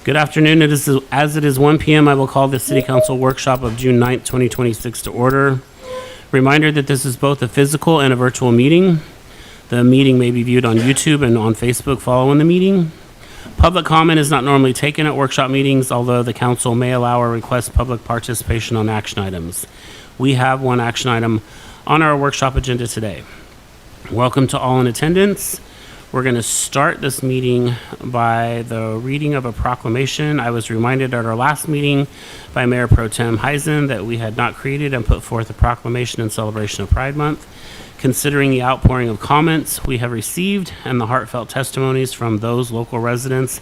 Good afternoon. As it is 1 p.m., I will call the City Council workshop of June 9th, 2026 to order. Reminder that this is both a physical and a virtual meeting. The meeting may be viewed on YouTube and on Facebook following the meeting. Public comment is not normally taken at workshop meetings, although the council may allow or request public participation on action items. We have one action item on our workshop agenda today. Welcome to all in attendance. We're going to start this meeting by the reading of a proclamation. I was reminded at our last meeting by Mayor Pro Tem Heisen that we had not created and put forth a proclamation in celebration of Pride Month. Considering the outpouring of comments we have received and the heartfelt testimonies from those local residents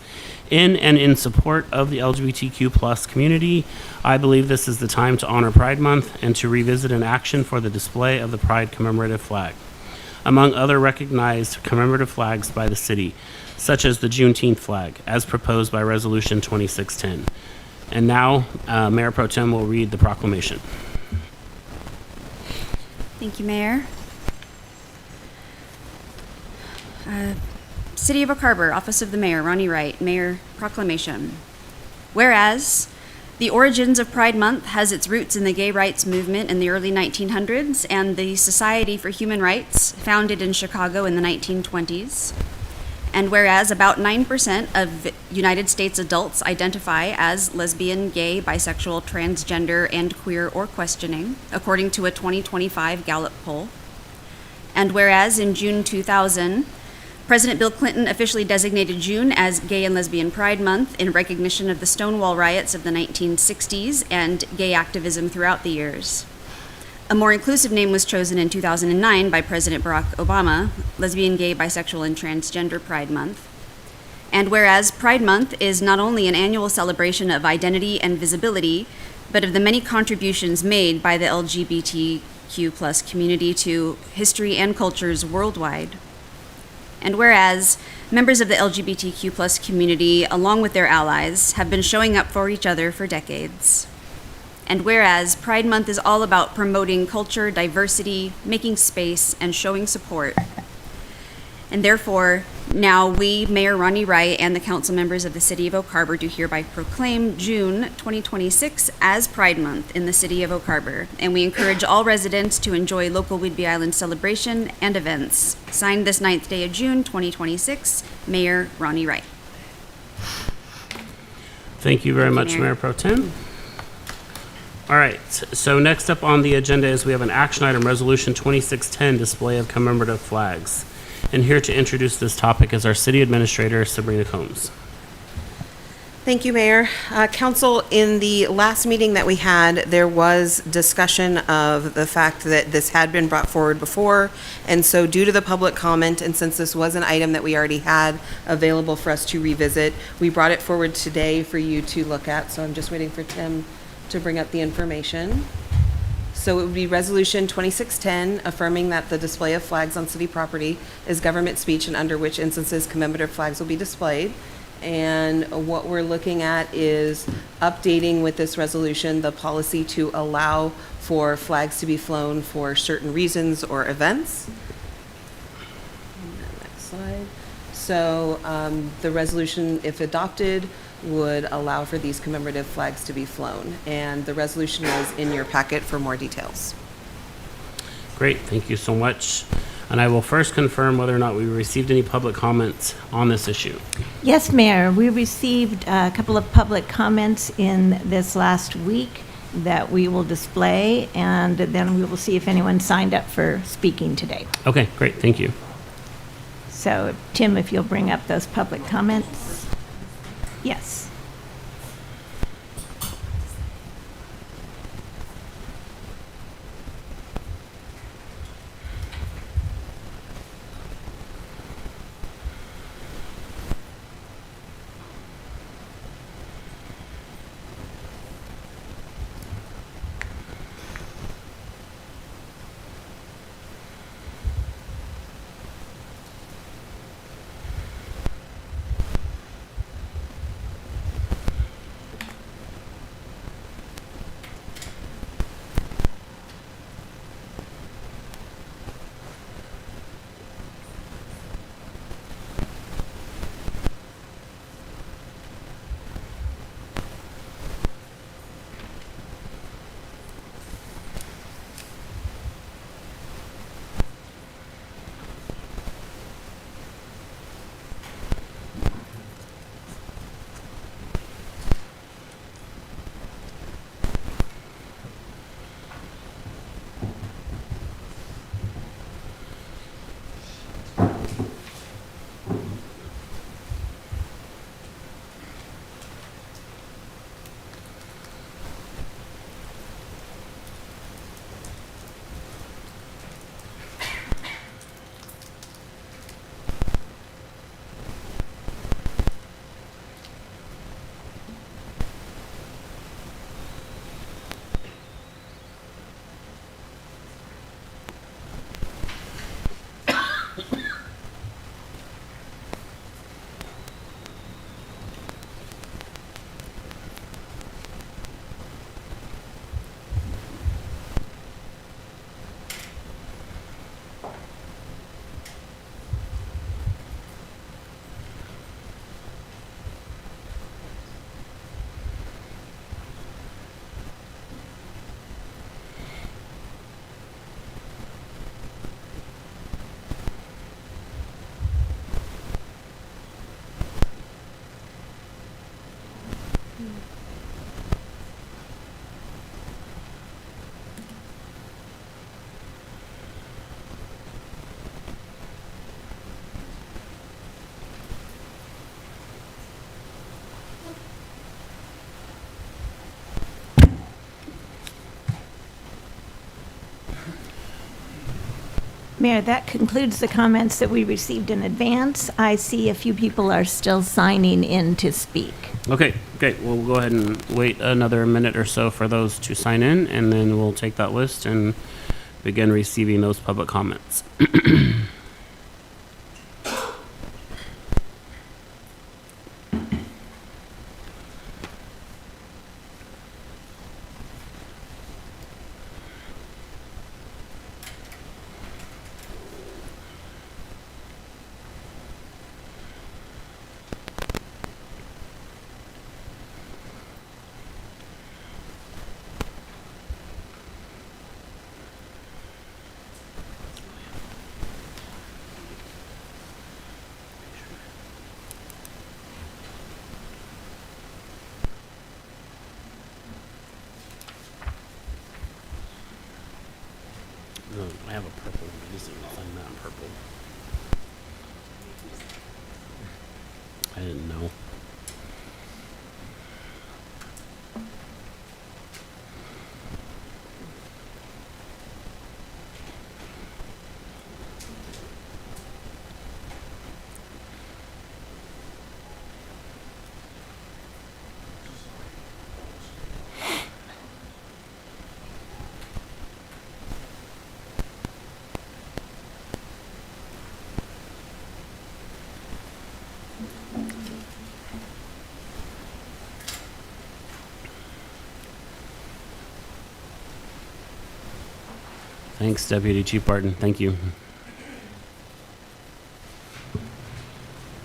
in and in support of the LGBTQ+ community, I believe this is the time to honor Pride Month and to revisit an action for the display of the Pride commemorative flag, among other recognized commemorative flags by the city, such as the Juneteenth flag, as proposed by Resolution 2610. And now, Mayor Pro Tem will read the proclamation. Thank you, Mayor. City of Oak Harbor, Office of the Mayor, Ronnie Wright, Mayor Proclamation. Whereas the origins of Pride Month has its roots in the gay rights movement in the early 1900s and the Society for Human Rights, founded in Chicago in the 1920s. And whereas about 9% of United States adults identify as lesbian, gay, bisexual, transgender, and queer or questioning, according to a 2025 Gallup poll. And whereas in June 2000, President Bill Clinton officially designated June as Gay and Lesbian Pride Month in recognition of the Stonewall riots of the 1960s and gay activism throughout the years. A more inclusive name was chosen in 2009 by President Barack Obama, Lesbian, Gay, Bisexual, and Transgender Pride Month. And whereas Pride Month is not only an annual celebration of identity and visibility, but of the many contributions made by the LGBTQ+ community to history and cultures worldwide. And whereas members of the LGBTQ+ community, along with their allies, have been showing up for each other for decades. And whereas Pride Month is all about promoting culture, diversity, making space, and showing support. And therefore, now we, Mayor Ronnie Wright, and the council members of the City of Oak Harbor do hereby proclaim June 2026 as Pride Month in the City of Oak Harbor. And we encourage all residents to enjoy local Whidbey Island celebration and events. Signed this 9th day of June 2026, Mayor Ronnie Wright. Thank you very much, Mayor Pro Tem. All right, so next up on the agenda is we have an action item, Resolution 2610, display of commemorative flags. And here to introduce this topic is our City Administrator, Sabrina Combs. Thank you, Mayor. Council, in the last meeting that we had, there was discussion of the fact that this had been brought forward before, and so due to the public comment, and since this was an item that we already had available for us to revisit, we brought it forward today for you to look at, so I'm just waiting for Tim to bring up the information. So it would be Resolution 2610, affirming that the display of flags on city property is government speech and under which instances commemorative flags will be displayed. And what we're looking at is updating with this resolution the policy to allow for flags to be flown for certain reasons or events. Next slide. So the resolution, if adopted, would allow for these commemorative flags to be flown. And the resolution is in your packet for more details. Great, thank you so much. And I will first confirm whether or not we received any public comments on this issue. Yes, Mayor, we received a couple of public comments in this last week that we will display, and then we will see if anyone signed up for speaking today. Okay, great, thank you. So, Tim, if you'll bring up those public comments. Yes. Mayor, that concludes the comments that we received in advance. I see a few people are still signing in to speak. Okay, great. We'll go ahead and wait another minute or so for those to sign in, and then we'll take that list and begin receiving those public comments. No, I have a purple one. I just didn't sign that in purple. I didn't know. Thanks, Deputy Chief Barton. Thank you.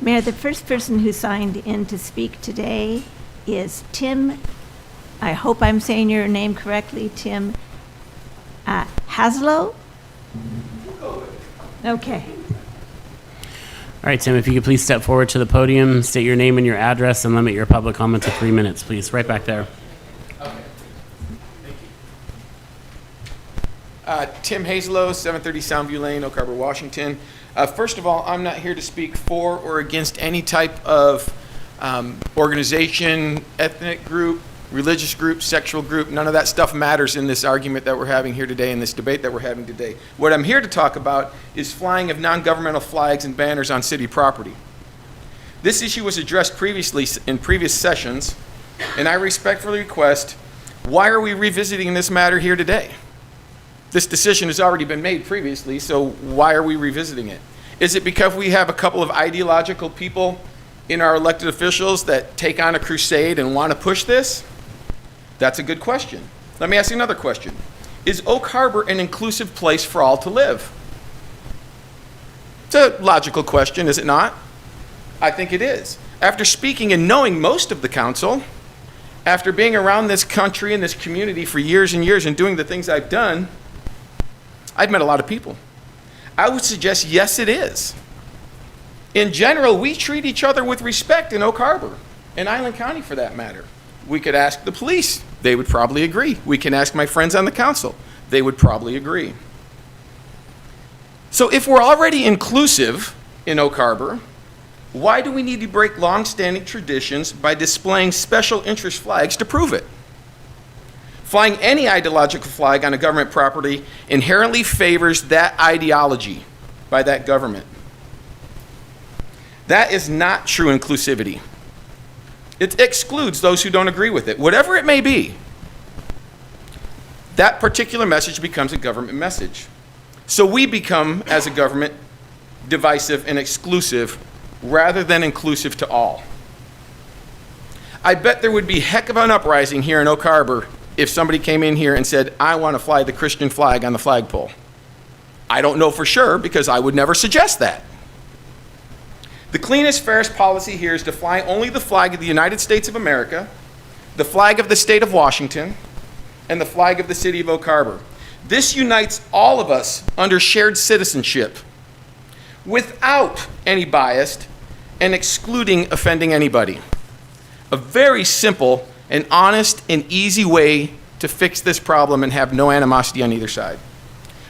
Mayor, the first person who signed in to speak today is Tim, I hope I'm saying your name correctly, Tim Haslow? Okay. All right, Tim, if you could please step forward to the podium, state your name and your address, and limit your public comment to 3 minutes, please. Right back there. Tim Hazelow, 730 Soundview Lane, Oak Harbor, Washington. First of all, I'm not here to speak for or against any type of organization, ethnic group, religious group, sexual group. None of that stuff matters in this argument that we're having here today, in this debate that we're having today. What I'm here to talk about is flying of non-governmental flags and banners on city property. This issue was addressed previously in previous sessions, and I respectfully request, why are we revisiting this matter here today? This decision has already been made previously, so why are we revisiting it? Is it because we have a couple of ideological people in our elected officials that take on a crusade and want to push this? That's a good question. Let me ask you another question. Is Oak Harbor an inclusive place for all to live? It's a logical question, is it not? I think it is. After speaking and knowing most of the council, after being around this country and this community for years and years and doing the things I've done, I've met a lot of people. I would suggest, yes, it is. In general, we treat each other with respect in Oak Harbor, and Island County for that matter. We could ask the police. They would probably agree. We can ask my friends on the council. They would probably agree. So if we're already inclusive in Oak Harbor, why do we need to break long-standing traditions by displaying special interest flags to prove it? Flying any ideological flag on a government property inherently favors that ideology by that government. That is not true inclusivity. It excludes those who don't agree with it, whatever it may be. That particular message becomes a government message. So we become, as a government, divisive and exclusive rather than inclusive to all. I bet there would be heck of an uprising here in Oak Harbor if somebody came in here and said, I want to fly the Christian flag on the flagpole. I don't know for sure because I would never suggest that. The cleanest, fairest policy here is to fly only the flag of the United States of America, the flag of the state of Washington, and the flag of the city of Oak Harbor. This unites all of us under shared citizenship without any bias and excluding offending anybody. A very simple an honest and easy way to fix this problem and have no animosity on either side.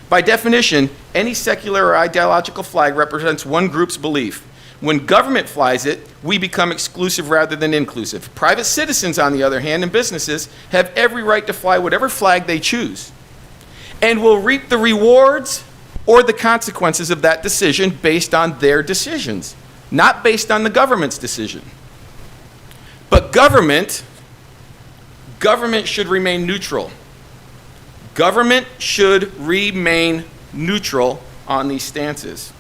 By definition, any secular or ideological flag represents one group's belief. When government flies it, we become exclusive rather than inclusive. Private citizens, on the other hand, and businesses have every right to fly whatever flag they choose and will reap the rewards or the consequences of that decision based on their decisions, not based on the government's decision. But government should remain neutral. Government should remain neutral on these stances.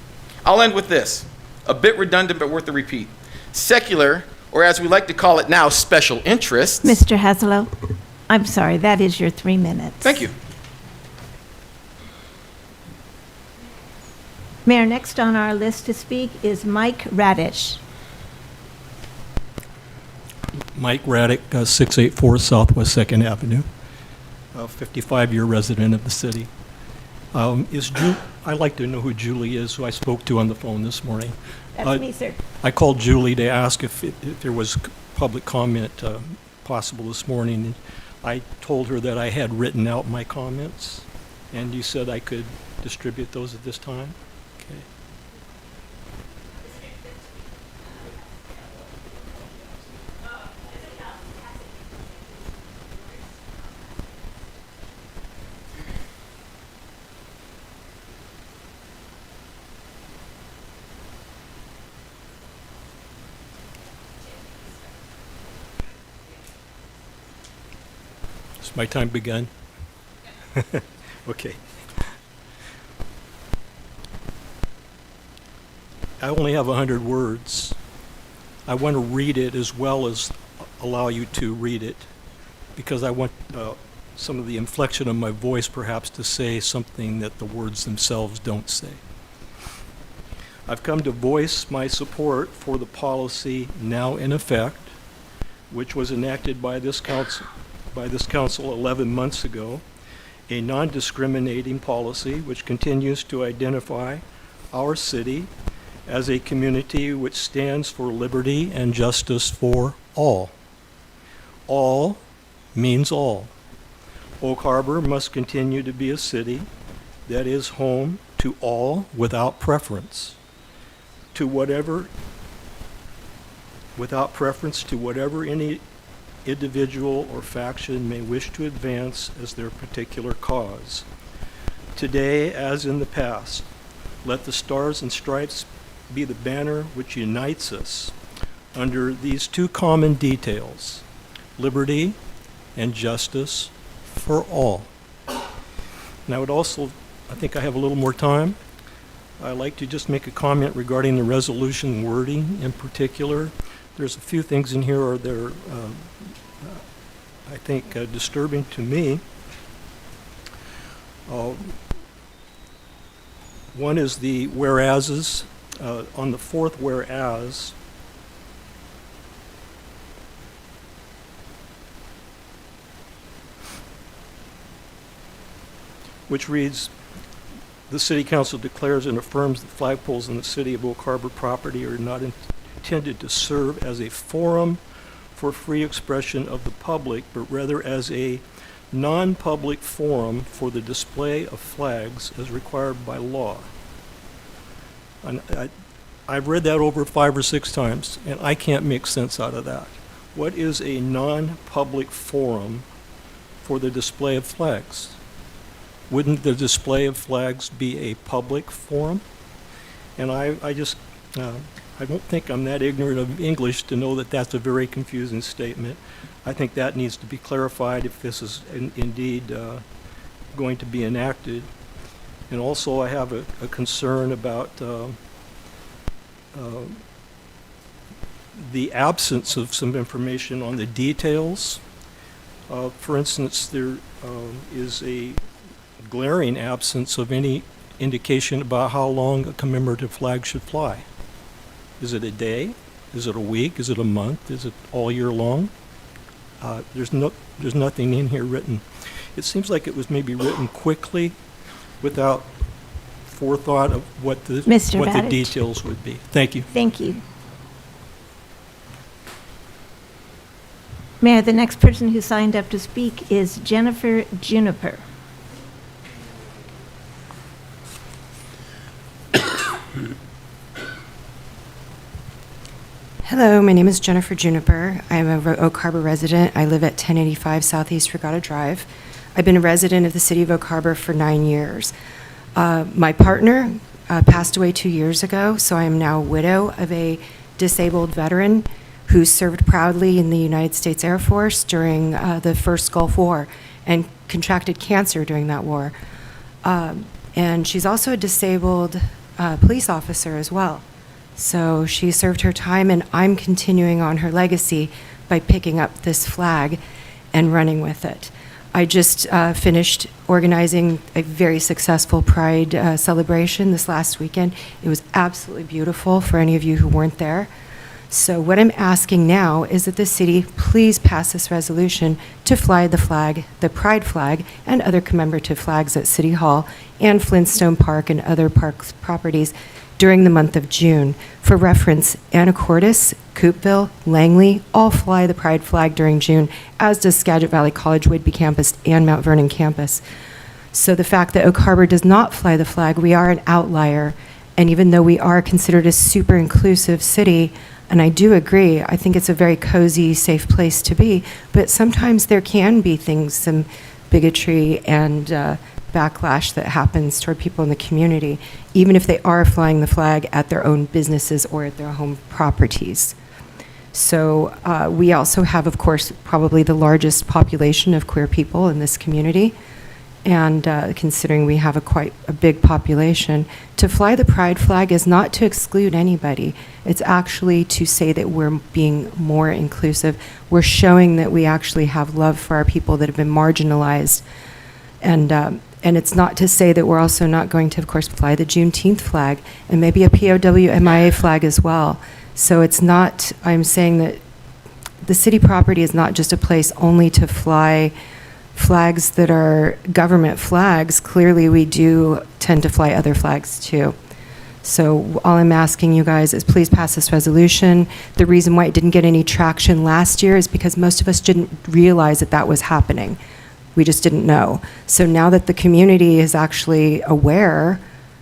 I'll end with this, a bit redundant but worth a repeat. Secular, or as we like to call it now, special interests. Mr. Haslow, I'm sorry, that is your 3 minutes. Thank you. Mayor, next on our list to speak is Mike Radish. Mike Raddick, 684 Southwest 2nd Avenue, a 55-year resident of the city. I'd like to know who Julie is, who I spoke to on the phone this morning. That's me, sir. I called Julie to ask if there was public comment possible this morning. And I told her that I had written out my comments, and you said I could distribute those at this time? Okay. Has my time begun? Okay. I only have 100 words. I want to read it as well as allow you to read it, because I want some of the inflection of my voice perhaps to say something that the words themselves don't say. I've come to voice my support for the policy now in effect, which was enacted by this council 11 months ago, a non-discriminating policy which continues to identify our city as a community which stands for liberty and justice for all. All means all. Oak Harbor must continue to be a city that is home to all without preference to whatever any individual or faction may wish to advance as their particular cause. Today, as in the past, let the stars and stripes be the banner which unites us under these two common details: liberty and justice for all. And I would also, I think I have a little more time, I'd like to just make a comment regarding the resolution wording in particular. There's a few things in here that are, I think, disturbing to me. One is the whereases. On the fourth whereas, which reads, the City Council declares and affirms that flagpoles in the City of Oak Harbor property are not intended to serve as a forum for free expression of the public, but rather as a non-public forum for the display of flags as required by law. And I've read that over 5 or 6 times, and I can't make sense out of that. What is a non-public forum for the display of flags? Wouldn't the display of flags be a public forum? And I don't think I'm that ignorant of English to know that that's a very confusing statement. I think that needs to be clarified if this is indeed going to be enacted. And also I have a concern about the absence of some information on the details. For instance, there is a glaring absence of any indication about how long a commemorative flag should fly. Is it a day? Is it a week? Is it a month? Is it all year long? There's nothing in here written. It seems like it was maybe written quickly without forethought of what the details would be. Thank you. Thank you. Mayor, the next person who signed up to speak is Jennifer Juniper. Hello, my name is Jennifer Juniper. I'm a Oak Harbor resident. I live at 1085 Southeast Regatta Drive. I've been a resident of the city of Oak Harbor for 9 years. My partner passed away 2 years ago, so I am now a widow of a disabled veteran who served proudly in the United States Air Force during the first Gulf War and contracted cancer during that war. And she's also a disabled police officer as well. So she served her time, and I'm continuing on her legacy by picking up this flag and running with it. I just finished organizing a very successful Pride celebration this last weekend. It was absolutely beautiful for any of you who weren't there. So what I'm asking now is that the city please pass this resolution to fly the flag, the Pride flag, and other commemorative flags at City Hall and Flintstone Park and other parks properties during the month of June. For reference, Anacortes, Coopville, Langley all fly the Pride flag during June, as does Skagit Valley College, Whidbey campus, and Mount Vernon campus. So the fact that Oak Harbor does not fly the flag, we are an outlier. And even though we are considered a super inclusive city, and I do agree, I think it's a very cozy, safe place to be, but sometimes there can be things, some bigotry and backlash that happens toward people in the community, even if they are flying the flag at their own businesses or at their home properties. So we also have, of course, probably the largest population of queer people in this community. And considering we have quite a big population, to fly the Pride flag is not to exclude anybody. It's actually to say that we're being more inclusive. We're showing that we actually have love for our people that have been marginalized. And it's not to say that we're also not going to, of course, fly the Juneteenth flag and maybe a POW MIA flag as well. So it's not, I'm saying that the city property is not just a place only to fly flags that are government flags. Clearly, we do tend to fly other flags too. So all I'm asking you guys is please pass this resolution. The reason why it didn't get any traction last year is because most of us didn't realize that that was happening. We just didn't know. So now that the community is actually aware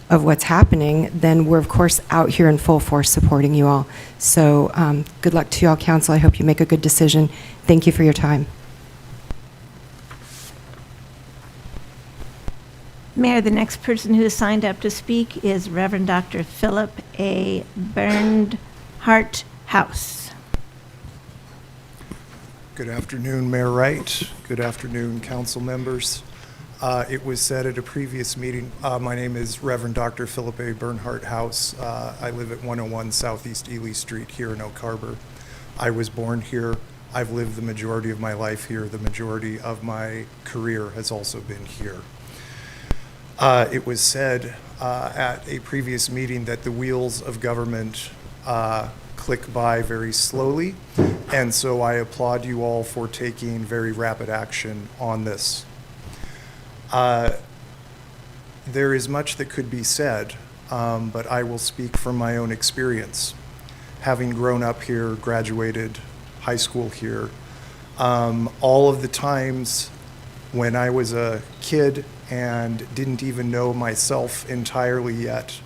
of what's happening, then we're, of course, out here in full force supporting you all. So good luck to you all, council. I hope you make a good decision. Thank you for your time. Mayor, the next person who has signed up to speak is Reverend Dr. Philip A. Bernhardt House. Good afternoon, Mayor Wright. Good afternoon, council members. It was said at a previous meeting, my name is Reverend Dr. Philip A. Bernhardt House. I live at 101 Southeast Ely Street here in Oak Harbor. I was born here. I've lived the majority of my life here. The majority of my career has also been here. It was said at a previous meeting that the wheels of government click by very slowly, and so I applaud you all for taking very rapid action on this. There is much that could be said, but I will speak from my own experience. Having grown up here, graduated high school here, all of the times when I was a kid and didn't even know myself entirely yet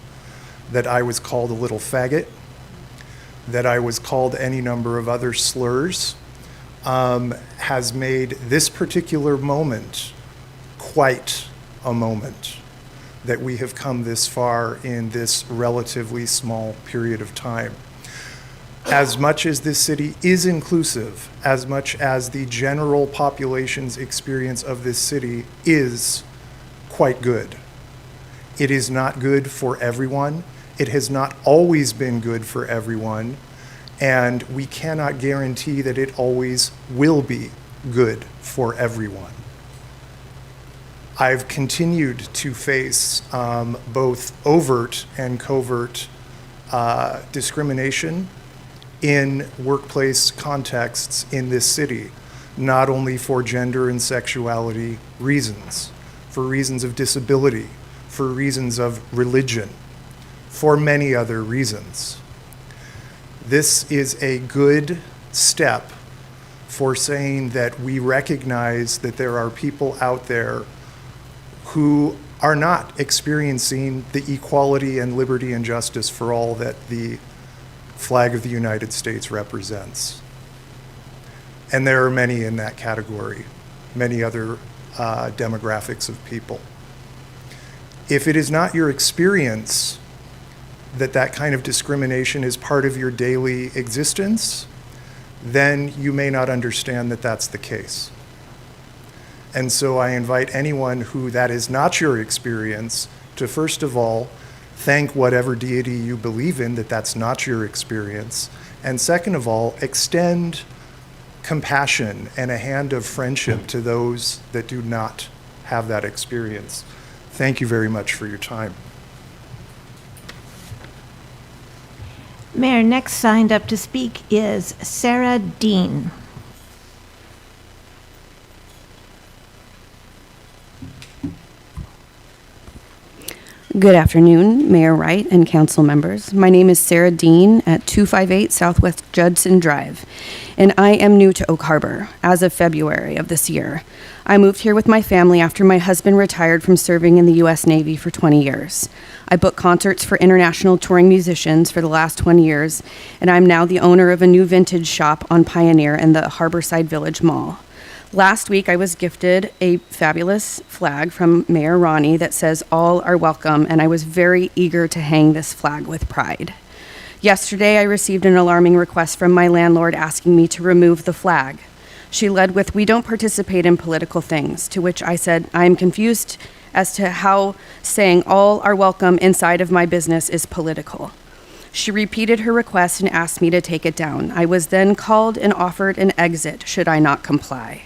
that I was called a little faggot, that I was called any number of other slurs, has made this particular moment quite a moment that we have come this far in this relatively small period of time. As much as this city is inclusive, as much as the general population's experience of this city is quite good, it is not good for everyone. It has not always been good for everyone, and we cannot guarantee that it always will be good for everyone. I've continued to face both overt and covert discrimination in workplace contexts in this city, not only for gender and sexuality reasons, for reasons of disability, for reasons of religion, for many other reasons. This is a good step for saying that we recognize that there are people out there who are not experiencing the equality and liberty and justice for all that the flag of the United States represents. And there are many in that category, many other demographics of people. If it is not your experience that that kind of discrimination is part of your daily existence, then you may not understand that that's the case. And so I invite anyone who that is not your experience to, first of all, thank whatever deity you believe in that that's not your experience. And second of all, extend compassion and a hand of friendship to those that do not have that experience. Thank you very much for your time. Mayor, next signed up to speak is Sarah Dean. Good afternoon, Mayor Wright and council members. My name is Sarah Dean at 258 Southwest Judson Drive, and I am new to Oak Harbor as of February of this year. I moved here with my family after my husband retired from serving in the U.S. Navy for 20 years. I book concerts for international touring musicians for the last 20 years, and I'm now the owner of a new vintage shop on Pioneer in the Harborside Village Mall. Last week, I was gifted a fabulous flag from Mayor Ronnie that says, "All are welcome," and I was very eager to hang this flag with pride. Yesterday, I received an alarming request from my landlord asking me to remove the flag. She led with, "We don't participate in political things," to which I said, "I am confused as to how saying all are welcome inside of my business is political." She repeated her request and asked me to take it down. I was then called and offered an exit should I not comply.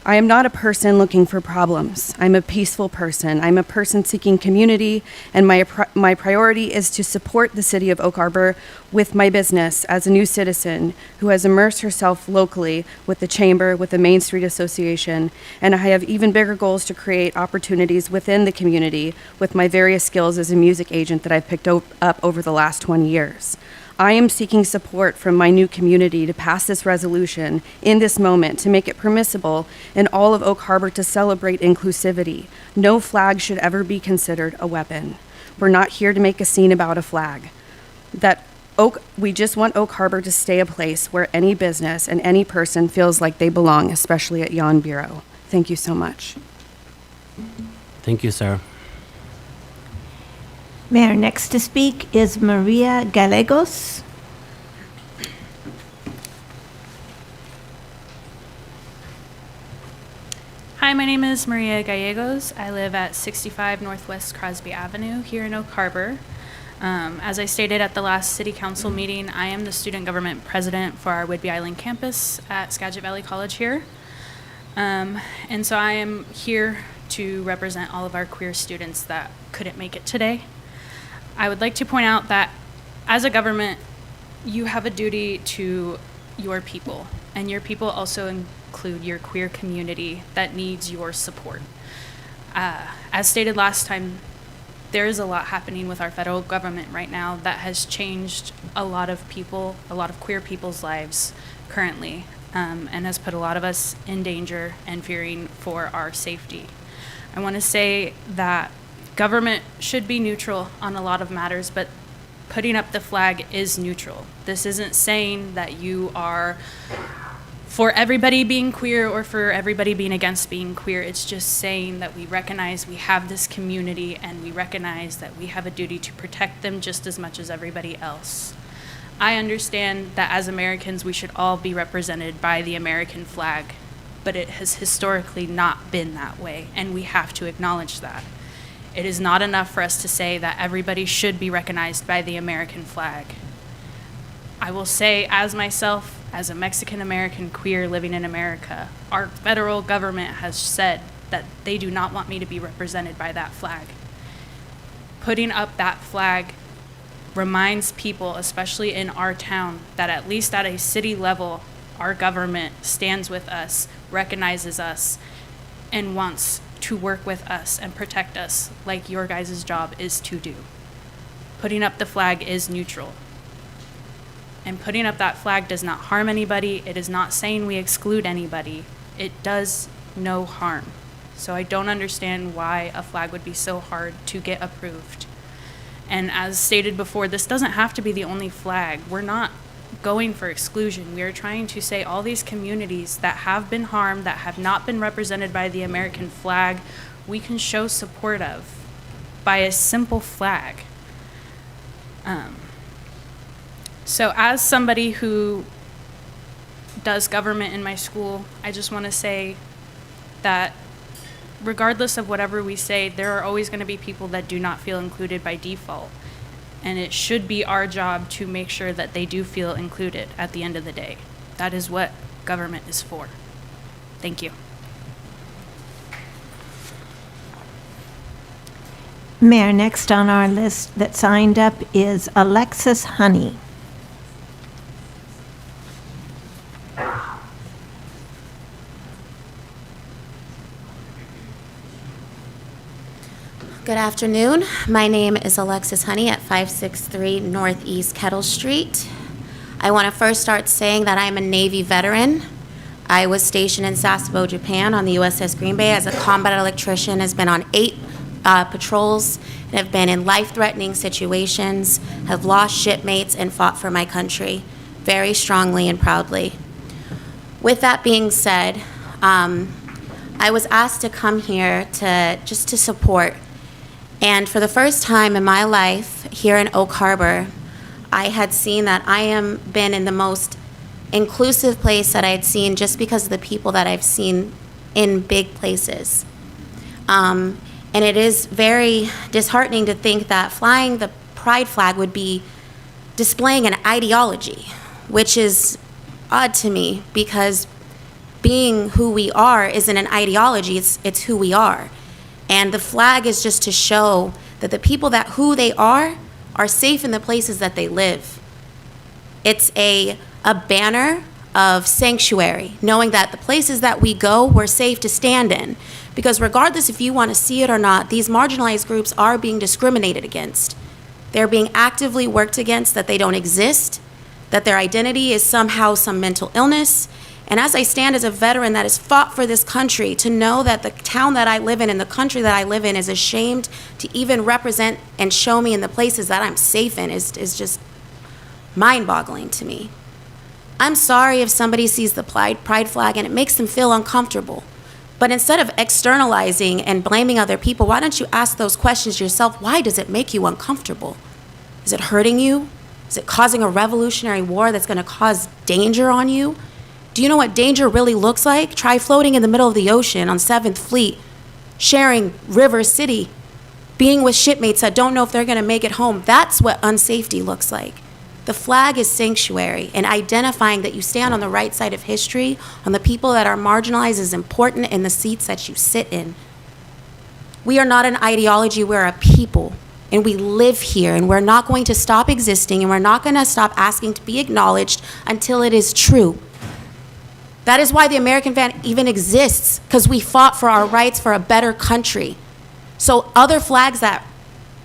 I am not a person looking for problems. I'm a peaceful person. I'm a person seeking community, and my priority is to support the city of Oak Harbor with my business as a new citizen who has immersed herself locally with the Chamber, with the Main Street Association, and I have even bigger goals to create opportunities within the community with my various skills as a music agent that I've picked up over the last 20 years. I am seeking support from my new community to pass this resolution in this moment to make it permissible in all of Oak Harbor to celebrate inclusivity. No flag should ever be considered a weapon. We're not here to make a scene about a flag. We just want Oak Harbor to stay a place where any business and any person feels like they belong, especially at Yon Bureau. Thank you so much. Thank you, Sarah. Mayor, next to speak is Maria Gallegos. Hi, my name is Maria Gallegos. I live at 65 Northwest Crosby Avenue here in Oak Harbor. As I stated at the last city council meeting, I am the student government president for our Whidbey Island campus at Skagit Valley College here. And so I am here to represent all of our queer students that couldn't make it today. I would like to point out that as a government, you have a duty to your people, and your people also include your queer community that needs your support. As stated last time, there is a lot happening with our federal government right now that has changed a lot of people, a lot of queer people's lives currently, and has put a lot of us in danger and fearing for our safety. I want to say that government should be neutral on a lot of matters, but putting up the flag is neutral. This isn't saying that you are for everybody being queer or for everybody being against being queer. It's just saying that we recognize we have this community and we recognize that we have a duty to protect them just as much as everybody else. I understand that as Americans, we should all be represented by the American flag, but it has historically not been that way, and we have to acknowledge that. It is not enough for us to say that everybody should be recognized by the American flag. I will say, as myself, as a Mexican-American queer living in America, our federal government has said that they do not want me to be represented by that flag. Putting up that flag reminds people, especially in our town, that at least at a city level, our government stands with us, recognizes us, and wants to work with us and protect us like your guys' job is to do. Putting up the flag is neutral. And putting up that flag does not harm anybody. It is not saying we exclude anybody. It does no harm. So I don't understand why a flag would be so hard to get approved. And as stated before, this doesn't have to be the only flag. We're not going for exclusion. We are trying to say all these communities that have been harmed, that have not been represented by the American flag, we can show support of by a simple flag. So as somebody who does government in my school, I just want to say that regardless of whatever we say, there are always going to be people that do not feel included by default. And it should be our job to make sure that they do feel included at the end of the day. That is what government is for. Thank you. Mayor, next on our list that signed up is Alexis Honey. Good afternoon. My name is Alexis Honey at 563 Northeast Kettle Street. I want to first start saying that I'm a Navy veteran. I was stationed in Sasebo, Japan on the USS Green Bay as a combat electrician, has been on 8 patrols, and have been in life-threatening situations, have lost shipmates, and fought for my country very strongly and proudly. With that being said, I was asked to come here to support. And for the first time in my life here in Oak Harbor, I had seen that I am been in the most inclusive place that I had seen just because of the people that I've seen in big places. And it is very disheartening to think that flying the pride flag would be displaying an ideology, which is odd to me because being who we are isn't an ideology, it's who we are. And the flag is just to show that the people that who they are safe in the places that they live. It's a banner of sanctuary, knowing that the places that we go, we're safe to stand in. Because regardless if you want to see it or not, these marginalized groups are being discriminated against. They're being actively worked against, that they don't exist, that their identity is somehow some mental illness. And as I stand as a veteran that has fought for this country, to know that the town that I live in and the country that I live in is ashamed to even represent and show me in the places that I'm safe in is just mind-boggling to me. I'm sorry if somebody sees the pride flag and it makes them feel uncomfortable. But instead of externalizing and blaming other people, why don't you ask those questions yourself? Why does it make you uncomfortable? Is it hurting you? Is it causing a revolutionary war that's going to cause danger on you? Do you know what danger really looks like? Try floating in the middle of the ocean on 7th Fleet, sharing River City, being with shipmates that don't know if they're going to make it home. That's what unsafety looks like. The flag is sanctuary, and identifying that you stand on the right side of history, on the people that are marginalized, is important in the seats that you sit in. We are not an ideology, we're a people, and we live here, and we're not going to stop existing, and we're not going to stop asking to be acknowledged until it is true. That is why the American flag even exists, because we fought for our rights for a better country. So other flags that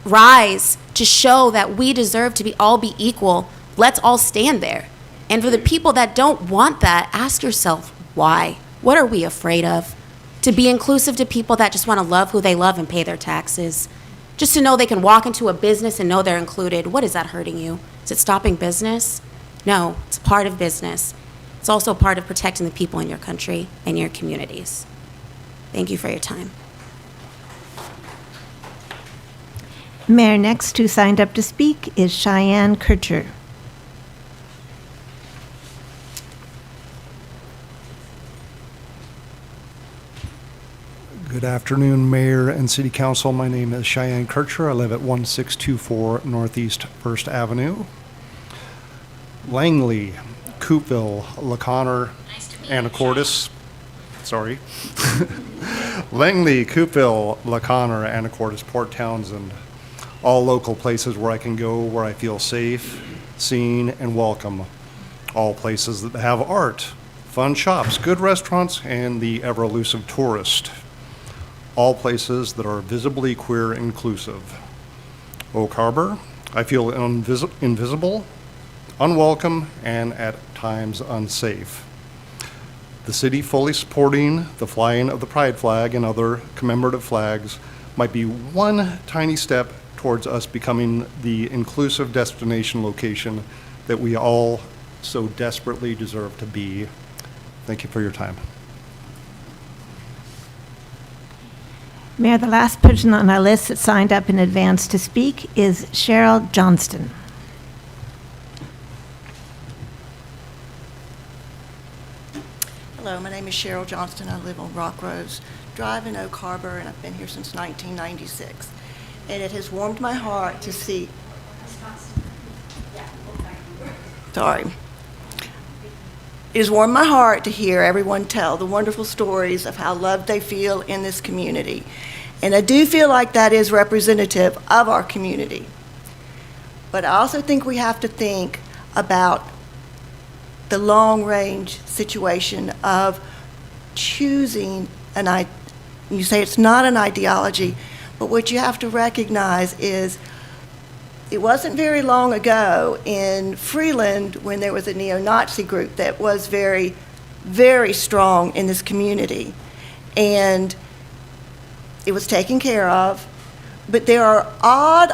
rise to show that we deserve to all be equal, let's all stand there. And for the people that don't want that, ask yourself, why? What are we afraid of? To be inclusive to people that just want to love who they love and pay their taxes. Just to know they can walk into a business and know they're included. What is that hurting you? Is it stopping business? No, it's part of business. It's also part of protecting the people in your country and your communities. Thank you for your time. Mayor, next who signed up to speak is Cheyenne Kircher. Good afternoon, Mayor and City Council. My name is Cheyenne Kircher. I live at 1624 Northeast 1st Avenue. Langley, Coupeville, LaConner, Anacortes. Sorry. Langley, Coupeville, LaConner, Anacortes, Port Townsend. All local places where I can go, where I feel safe, seen, and welcome. All places that have art, fun shops, good restaurants, and the ever-elusive tourist. All places that are visibly queer inclusive. Oak Harbor, I feel invisible unwelcome and at times unsafe. The city fully supporting the flying of the pride flag and other commemorative flags might be one tiny step towards us becoming the inclusive destination location that we all so desperately deserve to be. Thank you for your time. Mayor, the last person on our list that signed up in advance to speak is Cheryl Johnston. Hello, my name is Cheryl Johnston. I live on Rock Rose Drive in Oak Harbor, and I've been here since 1996. And it has warmed my heart to see. Sorry. It has warmed my heart to hear everyone tell the wonderful stories of how loved they feel in this community. And I do feel like that is representative of our community. But I also think we have to think about the long-range situation of choosing you say it's not an ideology, but what you have to recognize is it wasn't very long ago in Freeland when there was a neo-Nazi group that was very, very strong in this community. And it was taken care of, but there are odd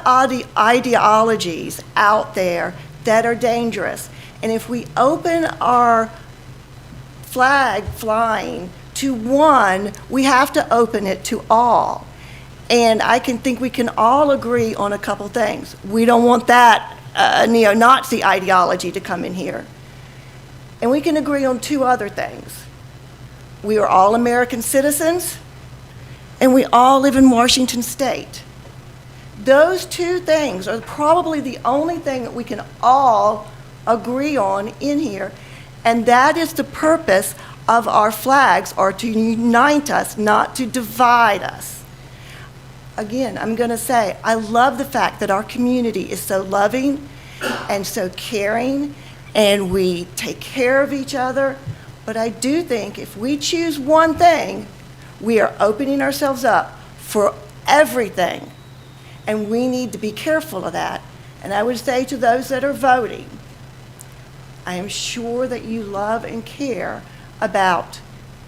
ideologies out there that are dangerous. And if we open our flag flying to one, we have to open it to all. And I think we can all agree on a couple things. We don't want that neo-Nazi ideology to come in here. And we can agree on two other things. We are all American citizens, and we all live in Washington State. Those two things are probably the only thing that we can all agree on in here, and that is the purpose of our flags, are to unite us, not to divide us. Again, I'm going to say, I love the fact that our community is so loving and so caring, and we take care of each other, but I do think if we choose one thing, we are opening ourselves up for everything, and we need to be careful of that. And I would say to those that are voting, I am sure that you love and care about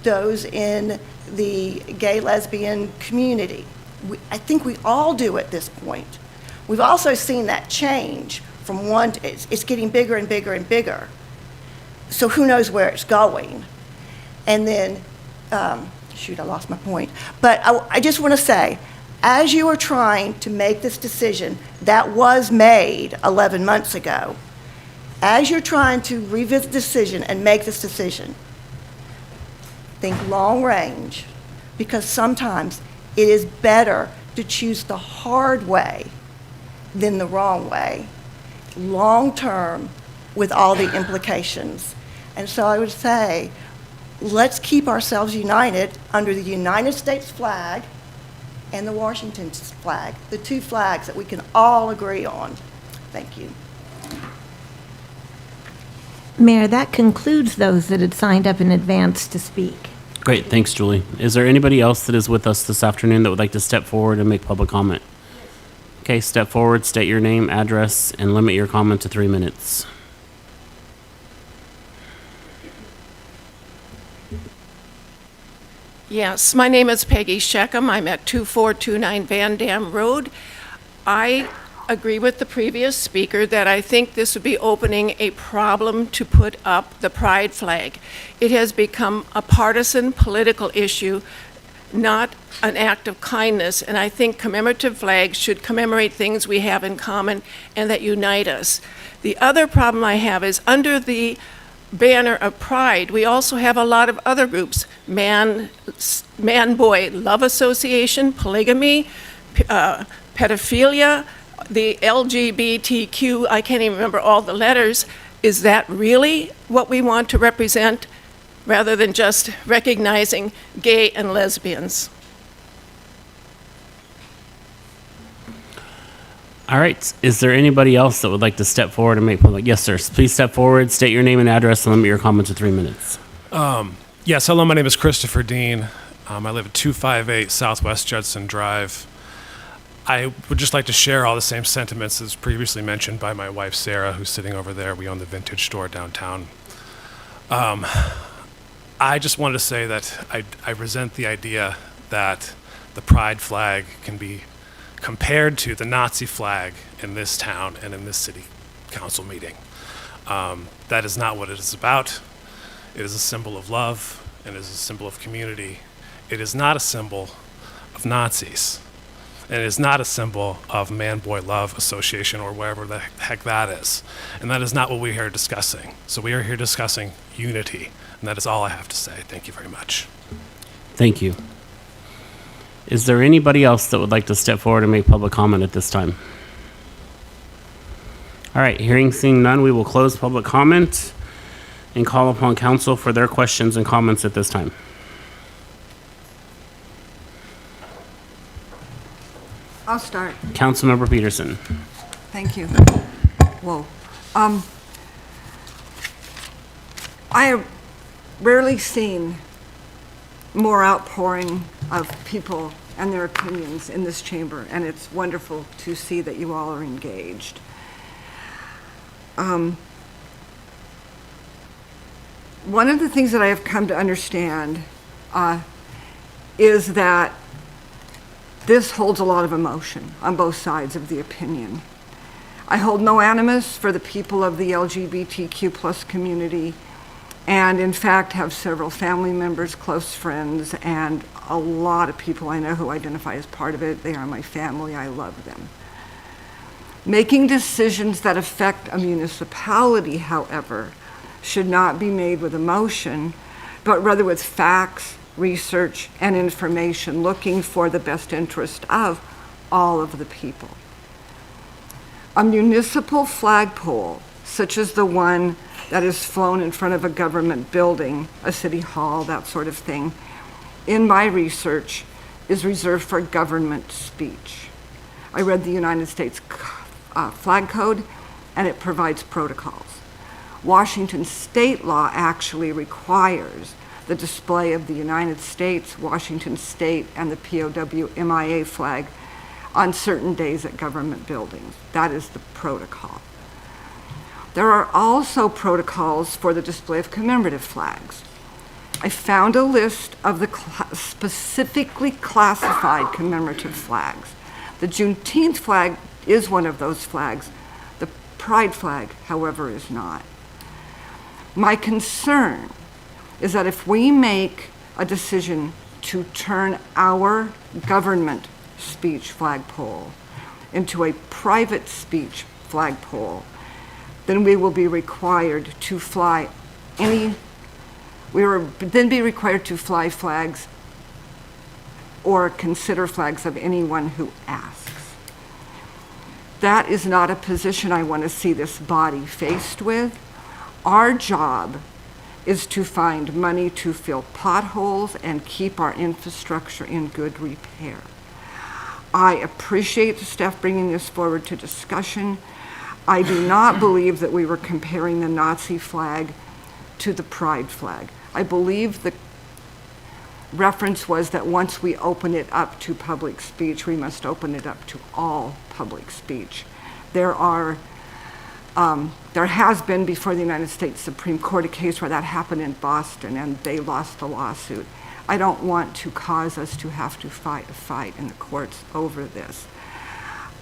those in the gay, lesbian community. I think we all do at this point. We've also seen that change from one, it's getting bigger and bigger and bigger. So who knows where it's going? And then, shoot, I lost my point. But I just want to say, as you are trying to make this decision that was made 11 months ago, as you're trying to revisit the decision and make this decision, think long range, because sometimes it is better to choose the hard way than the wrong way, long term, with all the implications. And so I would say, let's keep ourselves united under the United States flag and the Washington flag, the two flags that we can all agree on. Thank you. Mayor, that concludes those that had signed up in advance to speak. Great, thanks, Julie. Is there anybody else that is with us this afternoon that would like to step forward and make public comment? Okay, step forward, state your name, address, and limit your comment to 3 minutes. Yes, my name is Peggy Sheckham. I'm at 2429 Van Dam Road. I agree with the previous speaker that I think this would be opening a problem to put up the pride flag. It has become a partisan political issue, not an act of kindness, and I think commemorative flags should commemorate things we have in common and that unite us. The other problem I have is under the banner of pride, we also have a lot of other groups, man-boy love association, polygamy, pedophilia, the LGBTQ, I can't even remember all the letters. Is that really what we want to represent rather than just recognizing gay and lesbians? All right, is there anybody else that would like to step forward and make public? Yes, sir, please step forward, state your name and address, and limit your comment to 3 minutes. Yes, hello, my name is Christopher Dean. I live at 258 Southwest Judson Drive. I would just like to share all the same sentiments as previously mentioned by my wife, Sarah, who's sitting over there. We own the vintage store downtown. I just wanted to say that I resent the idea that the pride flag can be compared to the Nazi flag in this town and in this city council meeting. That is not what it is about. It is a symbol of love, and it is a symbol of community. It is not a symbol of Nazis. And it is not a symbol of Man-Boy Love Association or wherever the heck that is. And that is not what we're here discussing. So we are here discussing unity, and that is all I have to say. Thank you very much. Thank you. Is there anybody else that would like to step forward and make public comment at this time? All right, seeing none, we will close public comment and call upon council for their questions and comments at this time. I'll start. Councilmember Peterson. Thank you. Whoa. I have rarely seen more outpouring of people and their opinions in this chamber, and it's wonderful to see that you all are engaged. One of the things that I have come to understand is that this holds a lot of emotion on both sides of the opinion. I hold no animus for the people of the LGBTQ plus community, and in fact have several family members, close friends, and a lot of people I know who identify as part of it. They are my family. I love them. Making decisions that affect a municipality, however, should not be made with emotion, but rather with facts, research, and information, looking for the best interest of all of the people. A municipal flagpole, such as the one that is flown in front of a government building, a city hall, that sort of thing, in my research, is reserved for government speech. I read the United States Flag Code, and it provides protocols. Washington state law actually requires the display of the United States, Washington State, and the POW MIA flag on certain days at government buildings. That is the protocol. There are also protocols for the display of commemorative flags. I found a list of the specifically classified commemorative flags. The Juneteenth flag is one of those flags. The Pride flag, however, is not. My concern is that if we make a decision to turn our government speech flagpole into a private speech flagpole, then we will be required to fly flags or consider flags of anyone who asks. That is not a position I want to see this body faced with. Our job is to find money to fill potholes and keep our infrastructure in good repair. I appreciate the staff bringing this forward to discussion. I do not believe that we were comparing the Nazi flag to the Pride flag. I believe the reference was that once we open it up to public speech, we must open it up to all public speech. There has been before the United States Supreme Court a case where that happened in Boston and they lost the lawsuit. I don't want to cause us to have to fight a fight in the courts over this.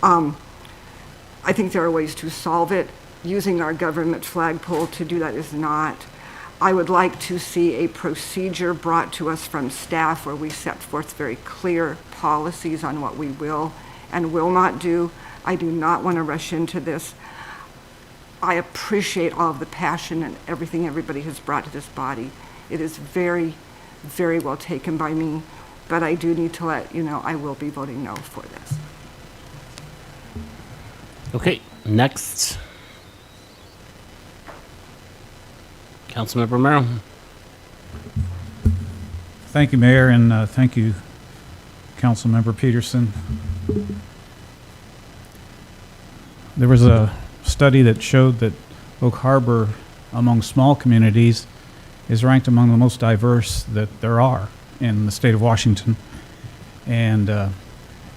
I think there are ways to solve it. Using our government flagpole to do that is not. I would like to see a procedure brought to us from staff where we set forth very clear policies on what we will and will not do. I do not want to rush into this. I appreciate all of the passion and everything everybody has brought to this body. It is very, very well taken by me, but I do need to let you know I will be voting no for this. Okay, next. Councilmember Romero. Thank you, Mayor, and thank you, Councilmember Peterson. There was a study that showed that Oak Harbor, among small communities, is ranked among the most diverse that there are in the state of Washington. And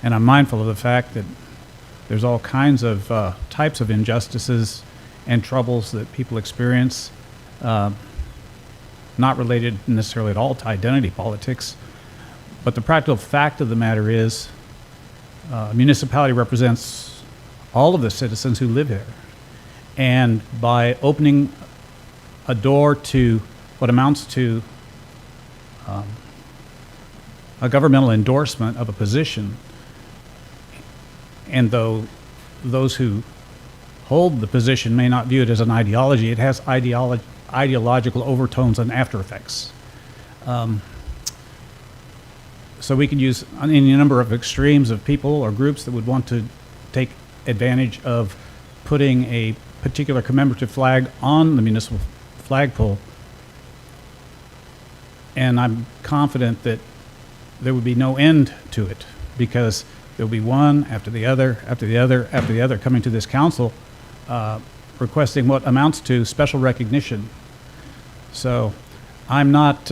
And I'm mindful of the fact that there's all kinds of types of injustices and troubles that people experience, not related necessarily at all to identity politics. But the practical fact of the matter is, a municipality represents all of the citizens who live here. And by opening a door to what amounts to a governmental endorsement of a position, and though those who hold the position may not view it as an ideology, it has ideological overtones and after effects. So we could use any number of extremes of people or groups that would want to take advantage of putting a particular commemorative flag on the municipal flagpole. And I'm confident that there would be no end to it, because there will be one after the other, after the other, after the other coming to this council requesting what amounts to special recognition. So I'm not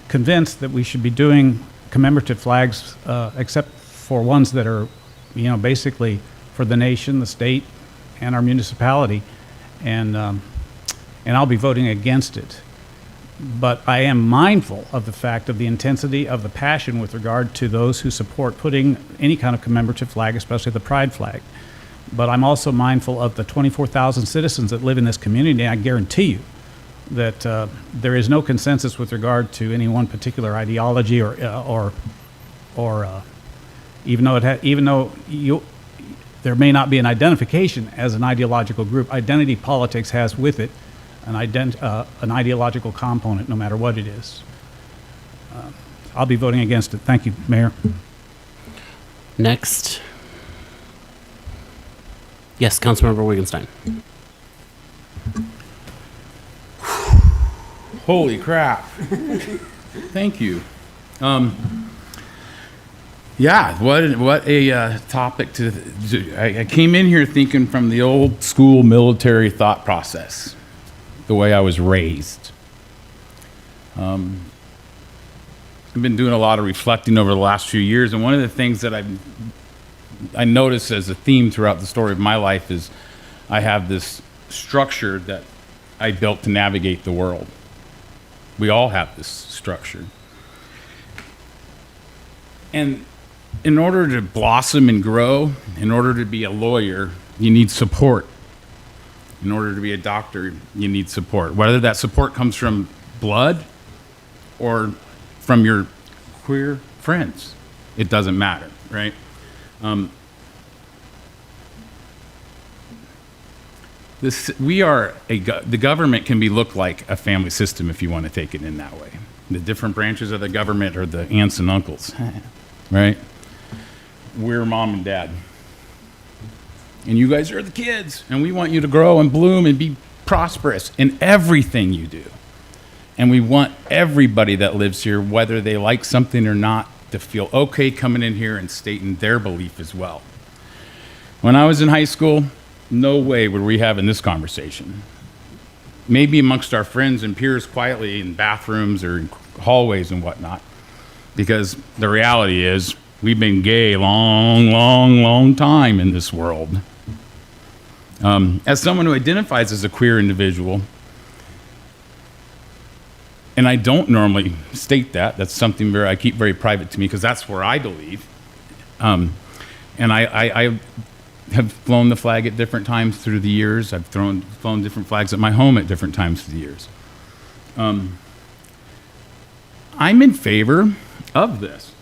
convinced that we should be doing commemorative flags except for ones that are, basically for the nation, the state, and our municipality. And I'll be voting against it. But I am mindful of the fact of the intensity of the passion with regard to those who support putting any kind of commemorative flag, especially the pride flag. But I'm also mindful of the 24,000 citizens that live in this community. And I guarantee you that there is no consensus with regard to any one particular ideology, or even though there may not be an identification as an ideological group, identity politics has with it an ideological component, no matter what it is. I'll be voting against it. Thank you, Mayor. Next. Yes, Councilmember Wittgenstein. Holy crap. Thank you. Yeah, what a topic to do. I came in here thinking from the old school military thought process, the way I was raised. I've been doing a lot of reflecting over the last few years, and one of the things that I notice as a theme throughout the story of my life is I have this structure that I built to navigate the world. We all have this structure. And in order to blossom and grow, in order to be a lawyer, you need support. In order to be a doctor, you need support. Whether that support comes from blood or from your queer friends, it doesn't matter, right? The government can be looked like a family system if you want to take it in that way. The different branches of the government are the aunts and uncles, right? We're mom and dad. And you guys are the kids, and we want you to grow and bloom and be prosperous in everything you do. And we want everybody that lives here, whether they like something or not, to feel okay coming in here and stating their belief as well. When I was in high school, no way were we having this conversation. Maybe amongst our friends and peers quietly in bathrooms or in hallways and whatnot, because the reality is we've been gay a long time in this world. As someone who identifies as a queer individual, and I don't normally state that, that's something I keep very private to me because that's where I believe. And I have flown the flag at different times through the years. I've flown different flags at my home at different times through the years. I'm in favor of this.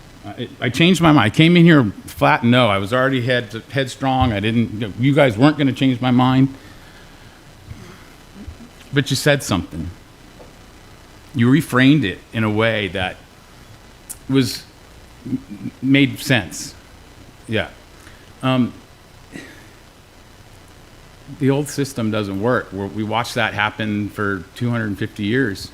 I changed my mind. I came in here flat no. I was already headstrong. You guys weren't going to change my mind. But you said something. You reframed it in a way that made sense. Yeah. The old system doesn't work. We watched that happen for 250 years.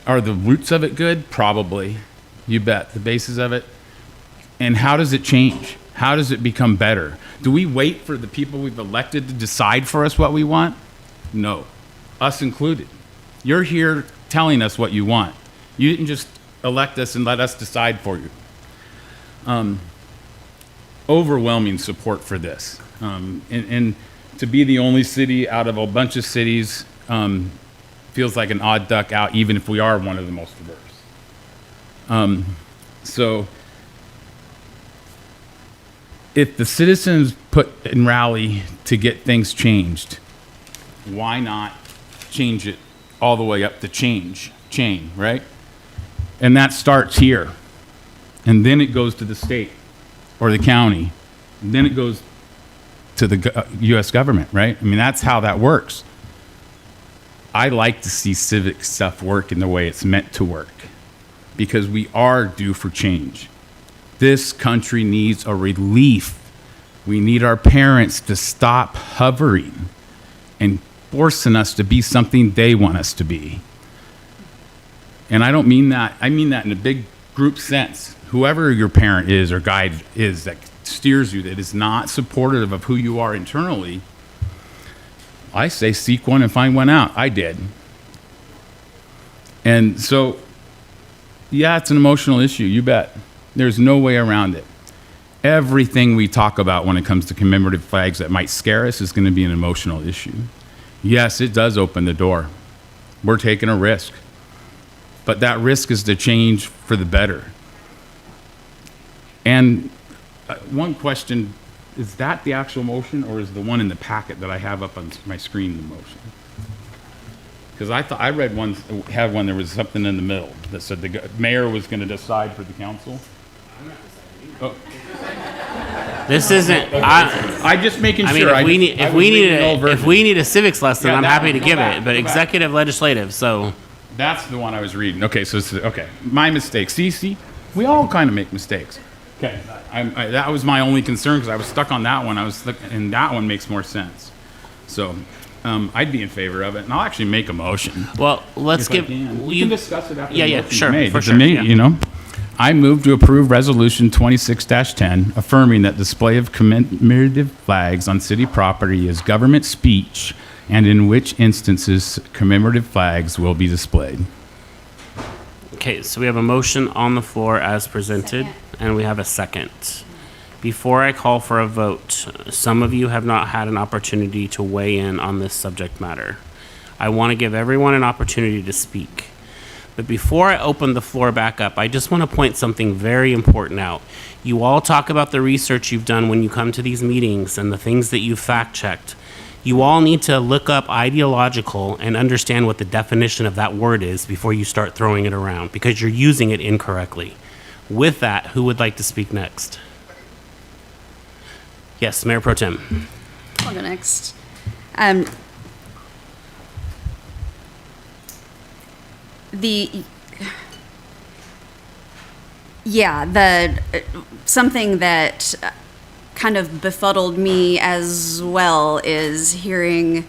Are the roots of it good? Probably. You bet. The basis of it. And how does it change? How does it become better? Do we wait for the people we've elected to decide for us what we want? No. Us included. You're here telling us what you want. You didn't just elect us and let us decide for you. Overwhelming support for this. And to be the only city out of a bunch of cities feels like an odd duck out, even if we are one of the most diverse. So if the citizens put and rally to get things changed, why not change it all the way up the chain, right? And that starts here. And then it goes to the state or the county. And then it goes to the U.S. government, right? I mean, that's how that works. I like to see civic stuff work in the way it's meant to work because we are due for change. This country needs a relief. We need our parents to stop hovering and forcing us to be something they want us to be. And I don't mean that, I mean that in a big group sense. Whoever your parent is or guide is that steers you, that is not supportive of who you are internally, I say seek one and find one out. I did. And so, yeah, it's an emotional issue, you bet. There's no way around it. Everything we talk about when it comes to commemorative flags that might scare us is going to be an emotional issue. Yes, it does open the door. We're taking a risk. But that risk is to change for the better. And one question, is that the actual motion or is the one in the packet that I have up on my screen the motion? Because I thought I read one, had one, there was something in the middle that said the mayor was going to decide for the council. Oh. This isn't. I just making sure. I mean, if we need a civics lesson, Yeah, I'm happy to give back, it. But go back. executive, legislative. So That's the one I was reading. Okay, so okay, my mistake. See, we all kind of make mistakes. Okay, that was my only concern because I was stuck on that one. And that one makes more sense. So I'd be in favor of it, and I'll actually make a motion. Well, let's give. We can discuss it after. Yeah, the motion's sure, made. for It's sure. me, Yeah. you know. I move to approve Resolution 26-10, affirming that display of commemorative flags on city property is government speech, and in which instances commemorative flags will be displayed. Okay, so we have a motion on the floor as presented, and we have a second. Before I call for a vote, some of you have not had an opportunity to weigh in on this subject matter. I want to give everyone an opportunity to speak. But before I open the floor back up, I just want to point something very important out. You all talk about the research you've done when you come to these meetings and the things that you've fact-checked. You all need to look up ideological and understand what the definition of that word is before you start throwing it around, because you're using it incorrectly. With that, who would like to speak next? Yes, Mayor Pro Tem. I'll go next. Something that kind of befuddled me as well is hearing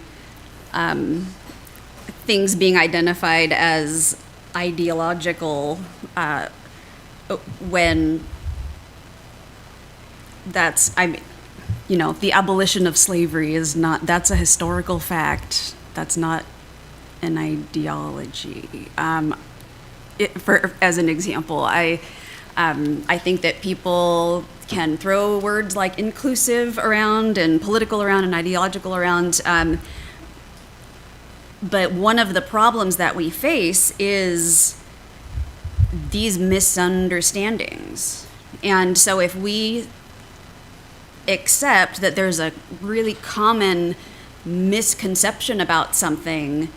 things being identified as ideological when the abolition of slavery is not, that's a historical fact. That's not an ideology. As an example, I think that people can throw words like inclusive around and political around and ideological around. But one of the problems that we face is these misunderstandings. And so if we accept that there's a really common misconception about something,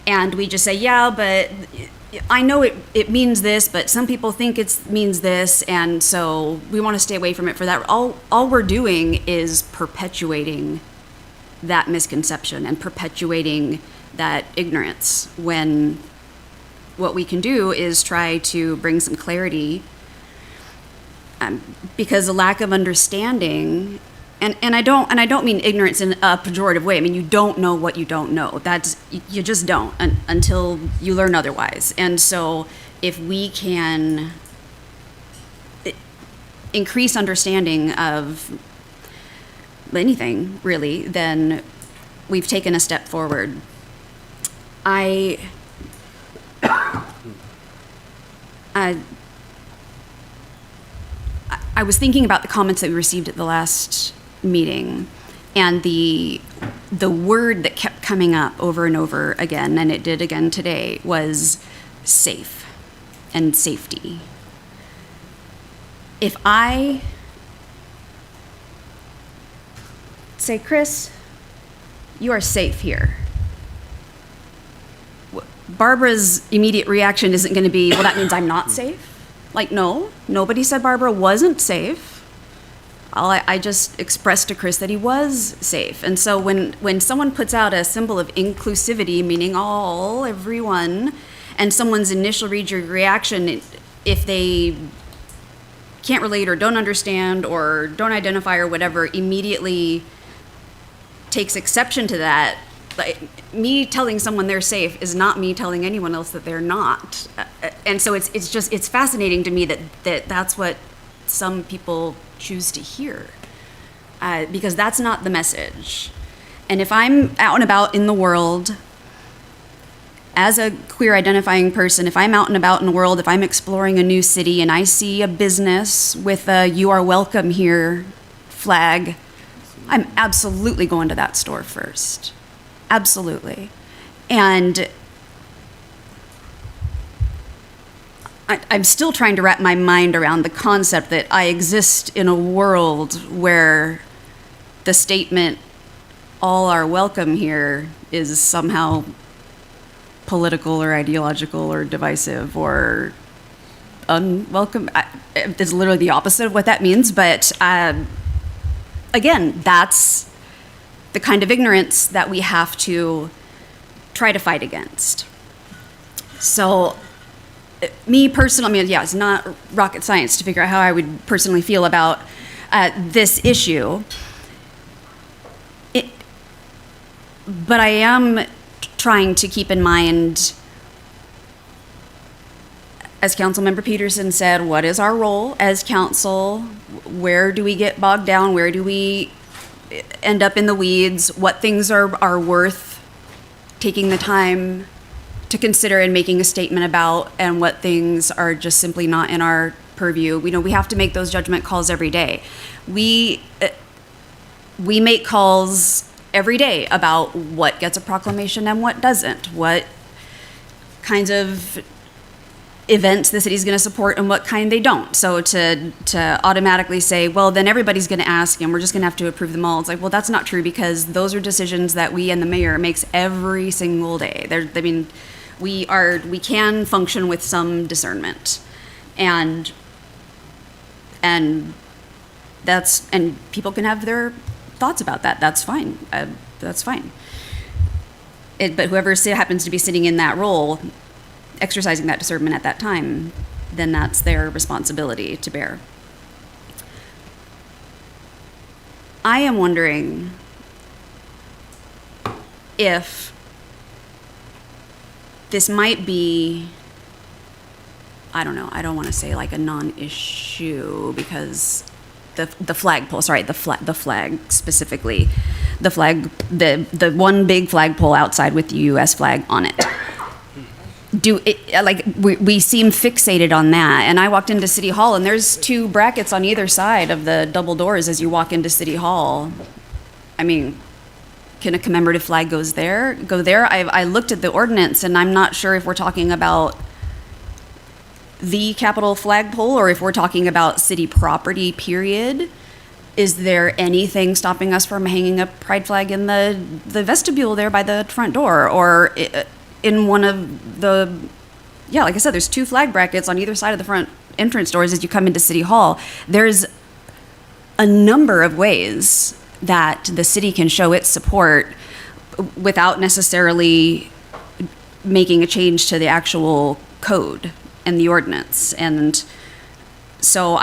and we just say, yeah, but I know it means this, but some people think it means this, and so we want to stay away from it for that. All we're doing is perpetuating that misconception and perpetuating that ignorance, when what we can do is try to bring some clarity, because a lack of understanding, and I don't mean ignorance in a pejorative way. I mean, you don't know what you don't know. You just don't until you learn otherwise. And so if we can increase understanding of anything, really, then we've taken a step forward. I was thinking about the comments that we received at the last meeting, and the word that kept coming up over and over again, and it did again today, was safe and safety. If I say, Chris, you are safe here, Barbara's immediate reaction isn't going to be, well, that means I'm not safe. Like, no, nobody said Barbara wasn't safe. I just expressed to Chris that he was safe. And so when someone puts out a symbol of inclusivity, meaning all, everyone, and someone's initial reaction, if they can't relate or don't understand or don't identify or whatever, immediately takes exception to that, like, me telling someone they're safe is not me telling anyone else that they're not. And so it's fascinating to me that that's what some people choose to hear, because that's not the message. And if I'm out and about in the world as a queer identifying person, if I'm out and about in the world, if I'm exploring a new city and I see a business with a "You are welcome here" flag, I'm absolutely going to that store first. Absolutely. And I'm still trying to wrap my mind around the concept that I exist in a world where the statement, "all are welcome here," is somehow political or ideological or divisive or unwelcome. It's literally the opposite of what that means. But again, that's the kind of ignorance that we have to try to fight against. So me personally, I mean, yeah, it's not rocket science to figure out how I would personally feel about this issue. But I am trying to keep in mind, as Councilmember Peterson said, what is our role as council? Where do we get bogged down? Where do we end up in the weeds? What things are worth taking the time to consider and making a statement about, and what things are just simply not in our purview? We have to make those judgment calls every day. We make calls every day about what gets a proclamation and what doesn't, what kinds of events the city's going to support and what kind they don't. So to automatically say, well, then everybody's going to ask and we're just going to have to approve them all. It's like, well, that's not true, because those are decisions that we and the mayor makes every single day. We can function with some discernment, and people can have their thoughts about that. That's fine. That's fine. But whoever happens to be sitting in that role, exercising that discernment at that time, then that's their responsibility to bear. I am wondering if this might be, I don't know, I don't want to say like a non-issue, because the flagpole, sorry, the flag specifically, the one big flagpole outside with the U.S. flag on it. We seem fixated on that. And I walked into City Hall, and there's 2 brackets on either side of the double doors as you walk into City Hall. I mean, can a commemorative flag go there? I looked at the ordinance, and I'm not sure if we're talking about the Capitol flagpole or if we're talking about city property, period. Is there anything stopping us from hanging a pride flag in the vestibule there by the front door, or in one of the, like I said, there's 2 flag brackets on either side of the front entrance doors as you come into City Hall. There's a number of ways that the city can show its support without necessarily making a change to the actual code and the ordinance. And so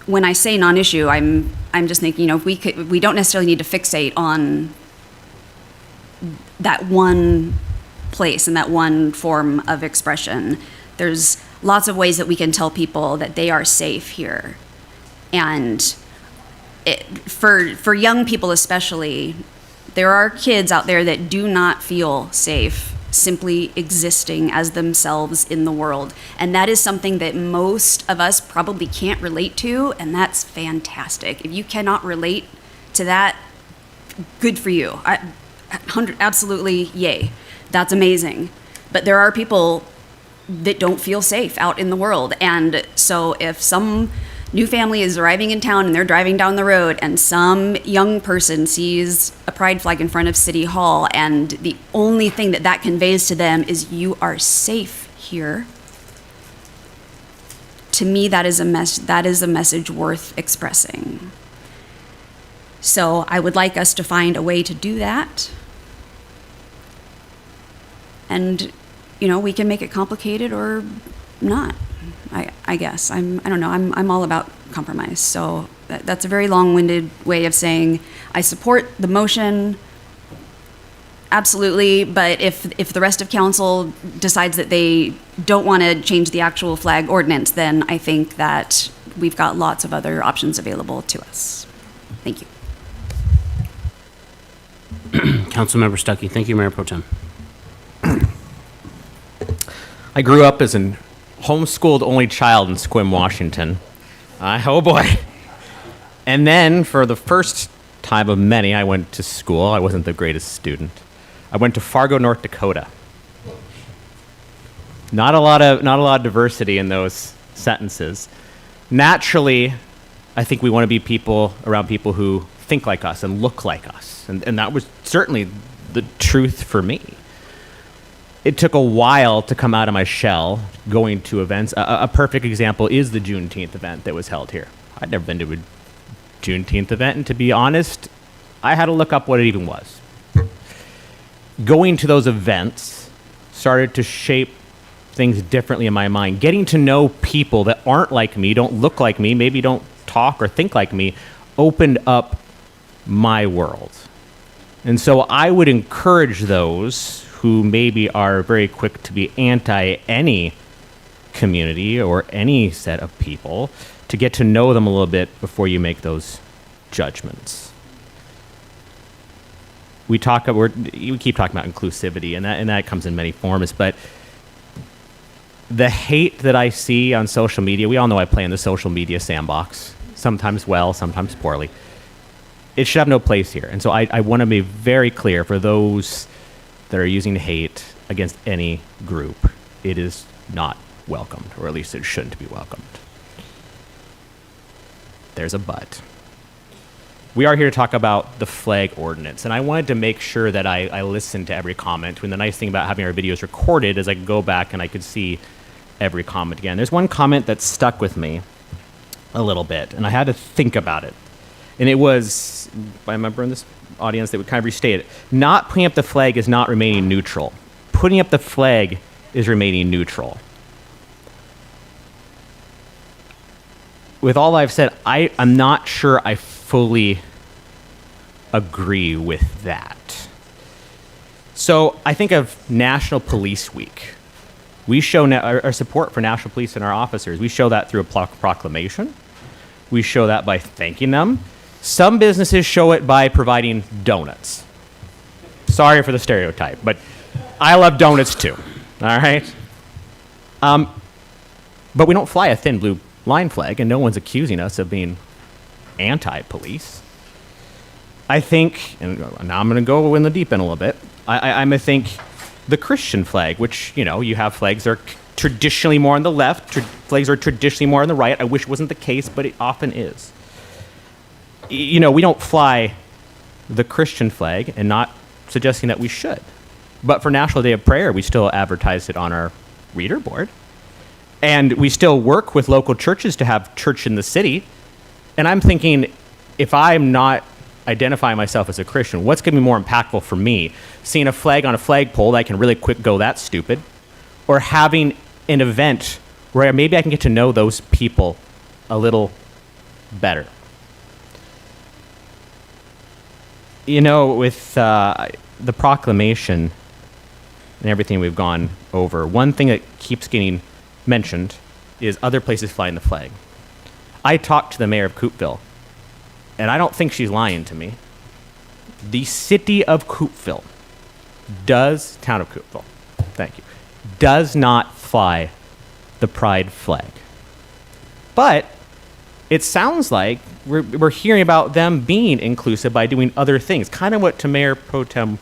when I say non-issue, I'm just thinking, we don't necessarily need to fixate on that one place and that one form of expression. There's lots of ways that we can tell people that they are safe here. And for young people especially, there are kids out there that do not feel safe simply existing as themselves in the world. And that is something that most of us probably can't relate to, and that's fantastic. If you cannot relate to that, good for you. Absolutely, yay. That's amazing. But there are people that don't feel safe out in the world. And so if some new family is arriving in town and they're driving down the road and some young person sees a pride flag in front of City Hall and the only thing that that conveys to them is you are safe here, to me that is a message worth expressing. So I would like us to find a way to do that. And, we can make it complicated or not. I guess I don't know. I'm all about compromise. So that's a very long-winded way of saying I support the motion, absolutely. But if the rest of council decides that they don't want to change the actual flag ordinance, then I think that we've got lots of other options available to us. Thank you. Councilmember Stuckey. Thank you, Mayor Pro Tem. I grew up as an homeschooled only child in Sequim, Washington. Oh boy. And then for the first time of many, I went to school. I wasn't the greatest student. I went to Fargo, North Dakota. Not a lot of diversity in those sentences. Naturally, I think we want to be around people who think like us and look like us. And that was certainly the truth for me. It took a while to come out of my shell going to events. A perfect example is the Juneteenth event that was held here. I'd never been to a Juneteenth event, and to be honest, I had to look up what it even was. Going to those events started to shape things differently in my mind. Getting to know people that aren't like me, don't look like me, maybe don't talk or think like me, opened up my world. And so I would encourage those who maybe are very quick to be anti any community or any set of people to get to know them a little bit before you make those judgments. We keep talking about inclusivity, and that comes in many forms, but the hate that I see on social media, we all know I play in the social media sandbox, sometimes well, sometimes poorly. It should have no place here. And so I want to be very clear for those that are using hate against any group. It is not welcomed, or at least it shouldn't be welcomed. There's a but. We are here to talk about the flag ordinance, and I wanted to make sure that I listened to every comment. And the nice thing about having our videos recorded is I could go back and I could see every comment again. There's one comment that stuck with me a little bit, and I had to think about it. And it was by a member in this audience that would kind of restate it. Not putting up the flag is not remaining neutral. Putting up the flag is remaining neutral. With all I've said, I'm not sure I fully agree with that. So I think of National Police Week. We show our support for National Police and our officers. We show that through a proclamation. We show that by thanking them. Some businesses show it by providing donuts. Sorry for the stereotype, but I love donuts too, all right? But we don't fly a thin blue line flag, and no one's accusing us of being anti-police. I think, and now I'm going to go in the deep end a little bit, I'm going to think the Christian flag, which, you have flags that are traditionally more on the left, flags are traditionally more on the right. I wish it wasn't the case, but it often is. We don't fly the Christian flag, and not suggesting that we should. But for National Day of Prayer, we still advertise it on our reader board. And we still work with local churches to have church in the city. And I'm thinking, if I'm not identifying myself as a Christian, what's going to be more impactful for me? Seeing a flag on a flagpole that I can really quick go, that's stupid. Or having an event where maybe I can get to know those people a little better. With the proclamation and everything we've gone over, one thing that keeps getting mentioned is other places flying the flag. I talked to the mayor of Coupeville, and I don't think she's lying to me. The city of Coupeville town of Coupeville, thank you, does not fly the pride flag. But it sounds like we're hearing about them being inclusive by doing other things, kind of what Mayor Pro Tem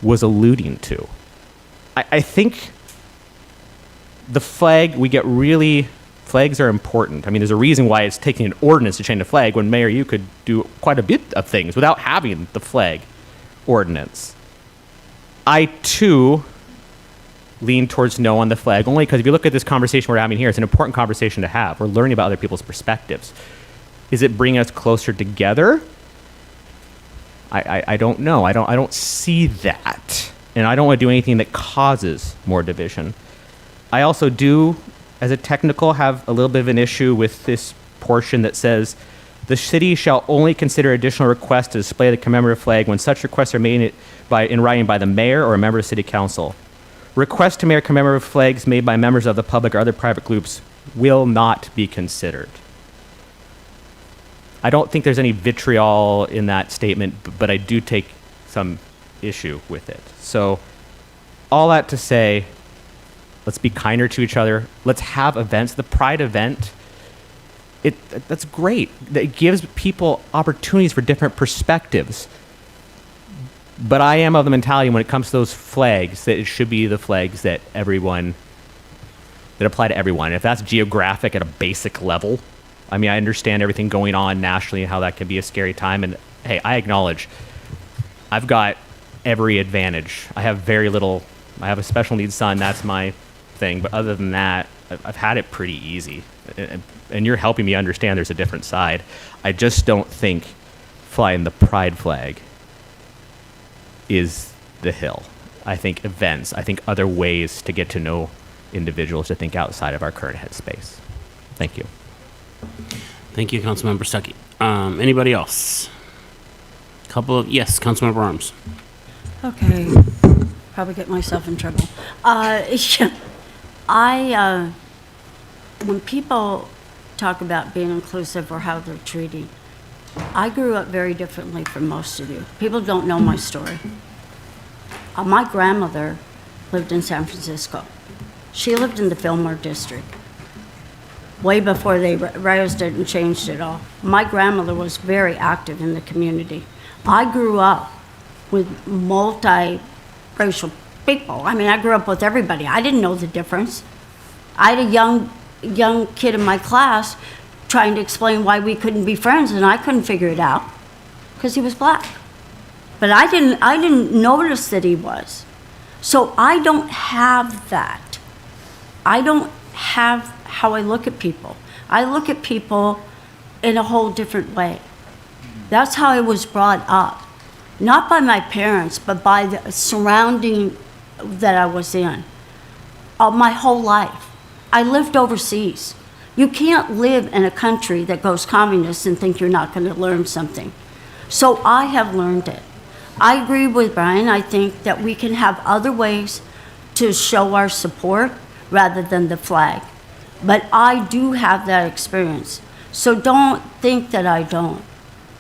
was alluding to. I think the flag, flags are important. I mean, there's a reason why it's taking an ordinance to change the flag when, Mayor, you could do quite a bit of things without having the flag ordinance. I, too, lean towards no on the flag, only because if you look at this conversation we're having here, it's an important conversation to have. We're learning about other people's perspectives. Is it bringing us closer together? I don't know. I don't see that. And I don't want to do anything that causes more division. I also do, as a technical, have a little bit of an issue with this portion that says, the city shall only consider additional requests to display the commemorative flag when such requests are made in writing by the mayor or a member of the city council. Requests to make commemorative flags made by members of the public or other private groups will not be considered. I don't think there's any vitriol in that statement, but I do take some issue with it. So all that to say, let's be kinder to each other. Let's have events. The Pride event, that's great. It gives people opportunities for different perspectives. But I am of the mentality when it comes to those flags that it should be the flags that apply to everyone. If that's geographic at a basic level, I mean, I understand everything going on nationally and how that can be a scary time. And hey, I acknowledge I've got every advantage. I have a special needs son, that's my thing. But other than that, I've had it pretty easy. And you're helping me understand there's a different side. I just don't think flying the pride flag is the hill. I think events, I think other ways to get to know individuals to think outside of our current headspace. Thank you. Thank you, Councilmember Stuckey. Anybody else? Yes, Councilmember Arms. Okay, probably get myself in trouble. When people talk about being inclusive or how they're treating, I grew up very differently from most of you. People don't know my story. My grandmother lived in San Francisco. She lived in the Fillmore district, way before they raised it and changed it all. My grandmother was very active in the community. I grew up with multi-racial people. I mean, I grew up with everybody. I didn't know the difference. I had a young kid in my class trying to explain why we couldn't be friends, and I couldn't figure it out because he was black. But I didn't notice that he was. So I don't have that. I don't have how I look at people. I look at people in a whole different way. That's how I was brought up. Not by my parents, but by the surrounding that I was in. My whole life. I lived overseas. You can't live in a country that goes communist and think you're not going to learn something. So I have learned it. I agree with Brian. I think that we can have other ways to show our support rather than the flag. But I do have that experience. So don't think that I don't.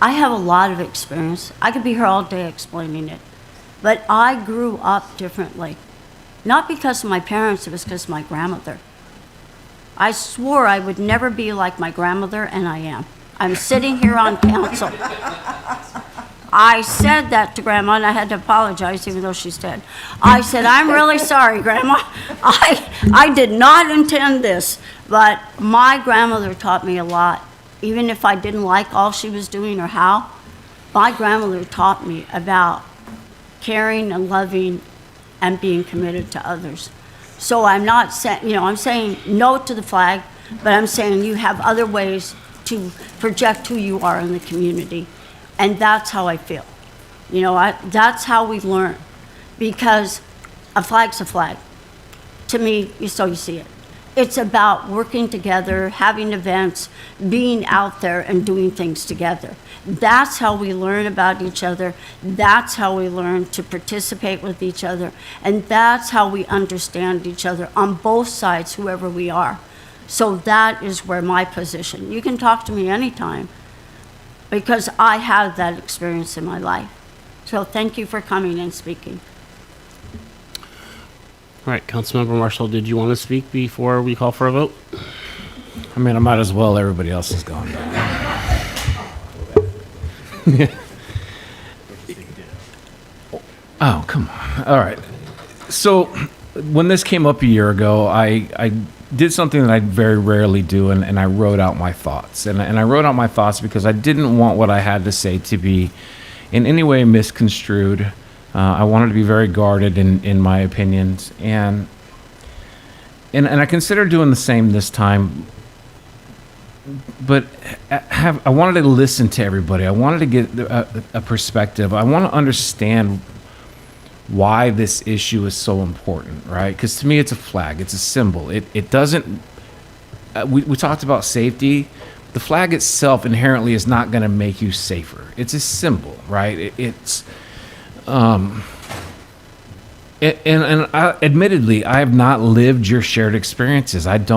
I have a lot of experience. I could be here all day explaining it. But I grew up differently. Not because of my parents, it was because of my grandmother. I swore I would never be like my grandmother, and I am. I'm sitting here on council. I said that to Grandma, and I had to apologize, even though she's dead. I said, I'm really sorry, Grandma. I did not intend this, but my grandmother taught me a lot. Even if I didn't like all she was doing or how, my grandmother taught me about caring and loving and being committed to others. So I'm not saying, I'm saying no to the flag, but I'm saying you have other ways to project who you are in the community. And that's how I feel. That's how we learn. Because a flag's a flag. To me, so you see it. It's about working together, having events, being out there and doing things together. That's how we learn about each other. That's how we learn to participate with each other. And that's how we understand each other on both sides, whoever we are. So that is where my position. You can talk to me anytime because I have that experience in my life. So thank you for coming and speaking. All right, Councilmember Marshall, did you want to speak before we call for a vote? I mean, I might as well. Everybody else is gone. Oh, come on. All right. So when this came up a year ago, I did something that I very rarely do, and I wrote out my thoughts. And I wrote out my thoughts because I didn't want what I had to say to be in any way misconstrued. I wanted to be very guarded in my opinions. And I considered doing the same this time. But I wanted to listen to everybody. I wanted to get a perspective. I want to understand why this issue is so important, right? Because to me, it's a flag. It's a symbol. It doesn't... we talked about safety. The flag itself inherently is not going to make you safer. It's a symbol, right? Admittedly, I have not lived your shared experiences. I've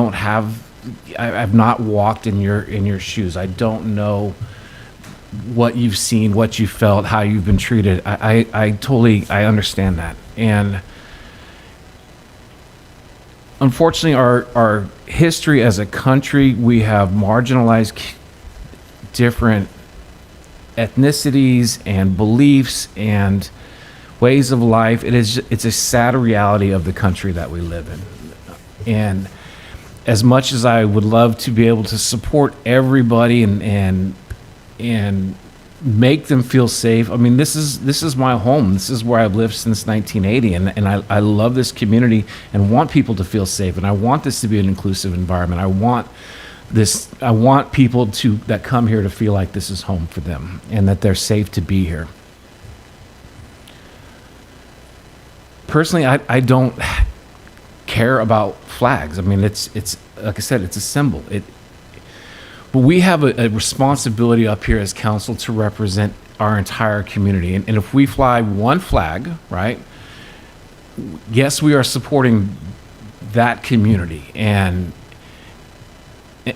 not walked in your shoes. I don't know what you've seen, what you felt, how you've been treated. I totally understand that. And unfortunately, our history as a country, we have marginalized different ethnicities and beliefs and ways of life. It's a sad reality of the country that we live in. And as much as I would love to be able to support everybody and make them feel safe, I mean, this is my home. This is where I've lived since 1980, and I love this community and want people to feel safe, and I want this to be an inclusive environment. I want people that come here to feel like this is home for them and that they're safe to be here. Personally, I don't care about flags. I mean, it's like I said, it's a symbol. But we have a responsibility up here as council to represent our entire community. And if we fly one flag, right, yes, we are supporting that community. And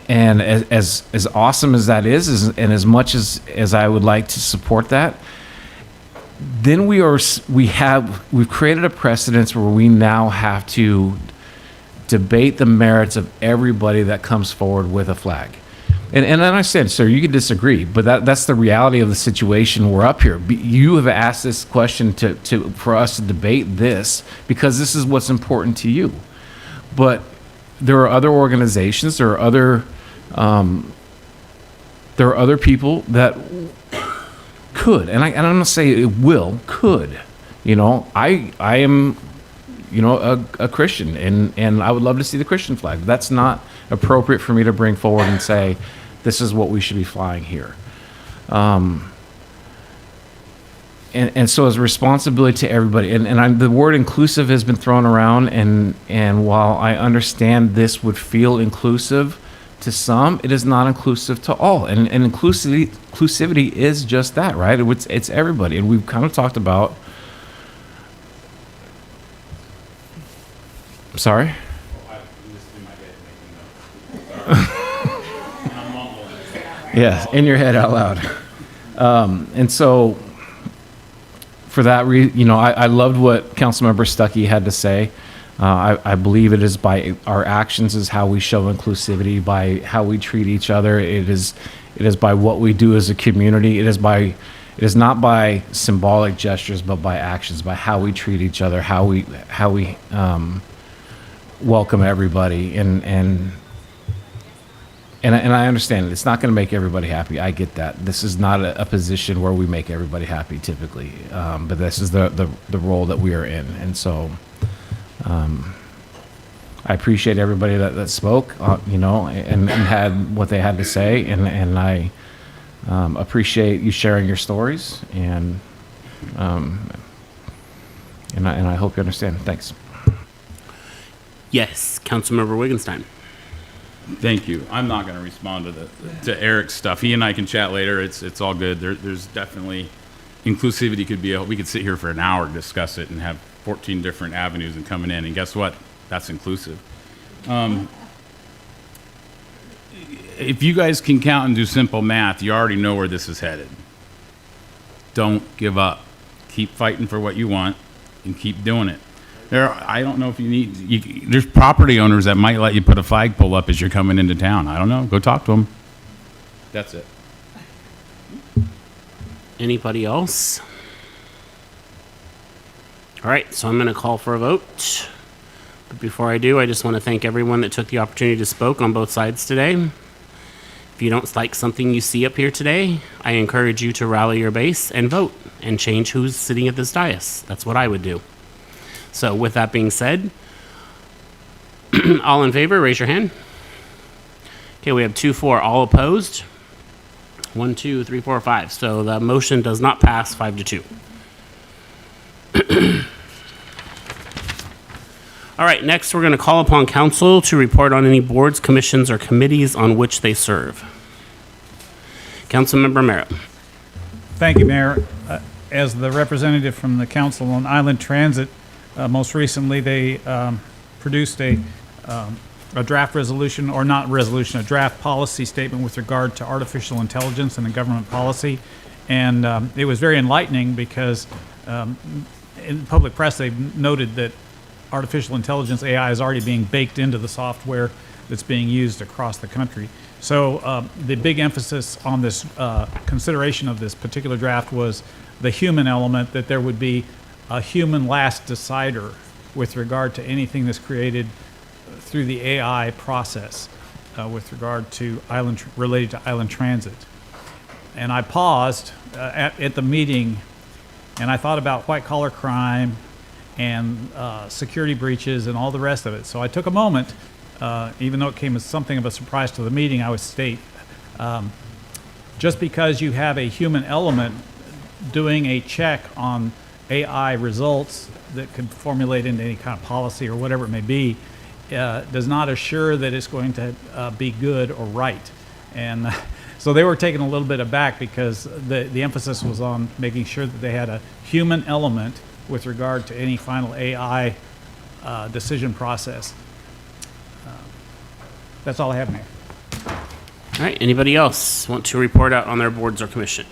as awesome as that is, and as much as I would like to support that, then we've created a precedence where we now have to debate the merits of everybody that comes forward with a flag. And I understand, sir, you can disagree, but that's the reality of the situation. We're up here. You have asked this question for us to debate this because this is what's important to you. But there are other organizations, there are other people that could, and I'm not going to say it could. You know, I am, a Christian, and I would love to see the Christian flag. That's not appropriate for me to bring forward and say, this is what we should be flying here. And so it's a responsibility to everybody. And the word inclusive has been thrown around, and while I understand this would feel inclusive to some, it is not inclusive to all. And inclusivity is just that, right? It's everybody. And we've kind of talked about... Sorry? Yeah, in your head out loud. And so, for that reason, I loved what Councilmember Stuckey had to say. I believe it is by our actions is how we show inclusivity, by how we treat each other. It is by what we do as a community. It is not by symbolic gestures, but by actions, by how we treat each other, how we welcome everybody, and I understand it. It's not going to make everybody happy. I get that. This is not a position where we make everybody happy typically, but this is the role that we are in, and so I appreciate everybody that spoke, and had what they had to say, and I appreciate you sharing your stories, and I hope you understand. Thanks. Yes, Councilmember Wittgenstein. Thank you. I'm not going to respond to Eric's stuff. He and I can chat later. It's all good. There's definitely inclusivity could be. We could sit here for an hour and discuss it and have 14 different avenues and coming in. And guess what? That's inclusive. If you guys can count and do simple math, you already know where this is headed. Don't give up. keep fighting for what you want and keep doing it. I don't know if there's property owners that might let you put a flagpole up as you're coming into town. I don't know. Go talk to them. That's it. Anybody else? All right, so I'm going to call for a vote. But before I do, I just want to thank everyone that took the opportunity to spoke on both sides today. If you don't like something you see up here today, I encourage you to rally your base and vote and change who's sitting at this dais. That's what I would do. So with that being said, all in favor, raise your hand. Okay, we have 2-4. All opposed? 1, 2, 3, 4, 5. So the motion does not pass 5-2. All right, next we're going to call upon council to report on any boards, commissions, or committees on which they serve. Councilmember Merritt. Thank you, Mayor. As the representative from the Council on Island Transit, most recently they produced a draft resolution, or not resolution, a draft policy statement with regard to artificial intelligence and the government policy. And it was very enlightening because in public press they've noted that artificial intelligence, AI, is already being baked into the software that's being used across the country. So the big emphasis on this consideration of this particular draft was the human element, that there would be a human last decider with regard to anything that's created through the AI process with regard to related to island transit. And I paused at the meeting and I thought about white collar crime and security breaches and all the rest of it. So I took a moment, even though it came as something of a surprise to the meeting, I would state, just because you have a human element doing a check on AI results that could formulate into any kind of policy or whatever it may be, does not assure that it's going to be good or right. And so they were taken a little bit aback because the emphasis was on making sure that they had a human element with regard to any final AI decision process. That's all I have, Mayor. All right, anybody else want to report out on their boards or commission?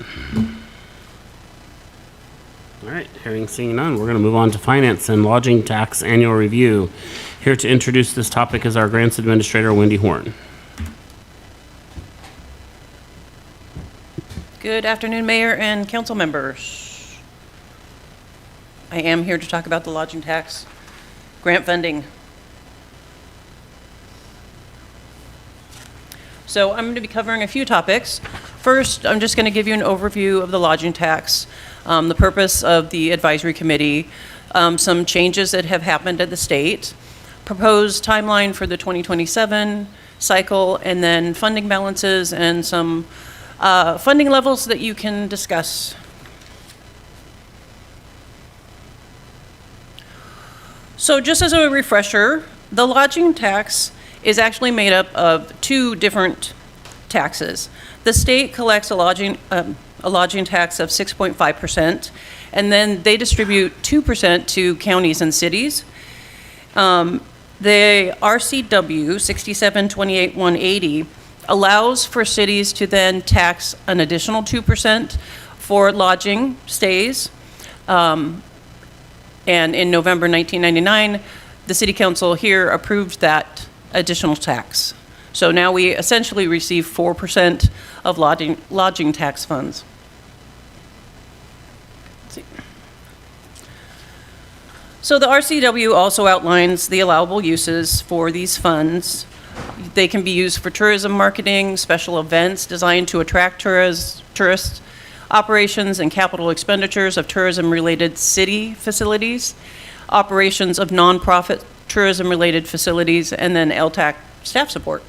All right, seeing none, we're going to move on to finance and lodging tax annual review. Here to introduce this topic is our grants administrator, Wendy Horn. Good afternoon, Mayor and council members. I am here to talk about the lodging tax grant funding. So I'm going to be covering a few topics. First, I'm just going to give you an overview of the lodging tax, the purpose of the advisory committee, some changes that have happened at the state, proposed timeline for the 2027 cycle, and then funding balances and some funding levels that you can discuss. So just as a refresher, the lodging tax is actually made up of two different taxes. The state collects a lodging tax of 6.5%, and then they distribute 2% to counties and cities. The RCW 6728-180 allows for cities to then tax an additional 2% for lodging stays. And in November 1999, the City Council here approved that additional tax. So now we essentially receive 4% of lodging tax funds. Let's see. So the RCW also outlines the allowable uses for these funds. They can be used for tourism marketing, special events designed to attract tourists, operations and capital expenditures of tourism-related city facilities, operations of nonprofit tourism-related facilities, and then LTAC staff support.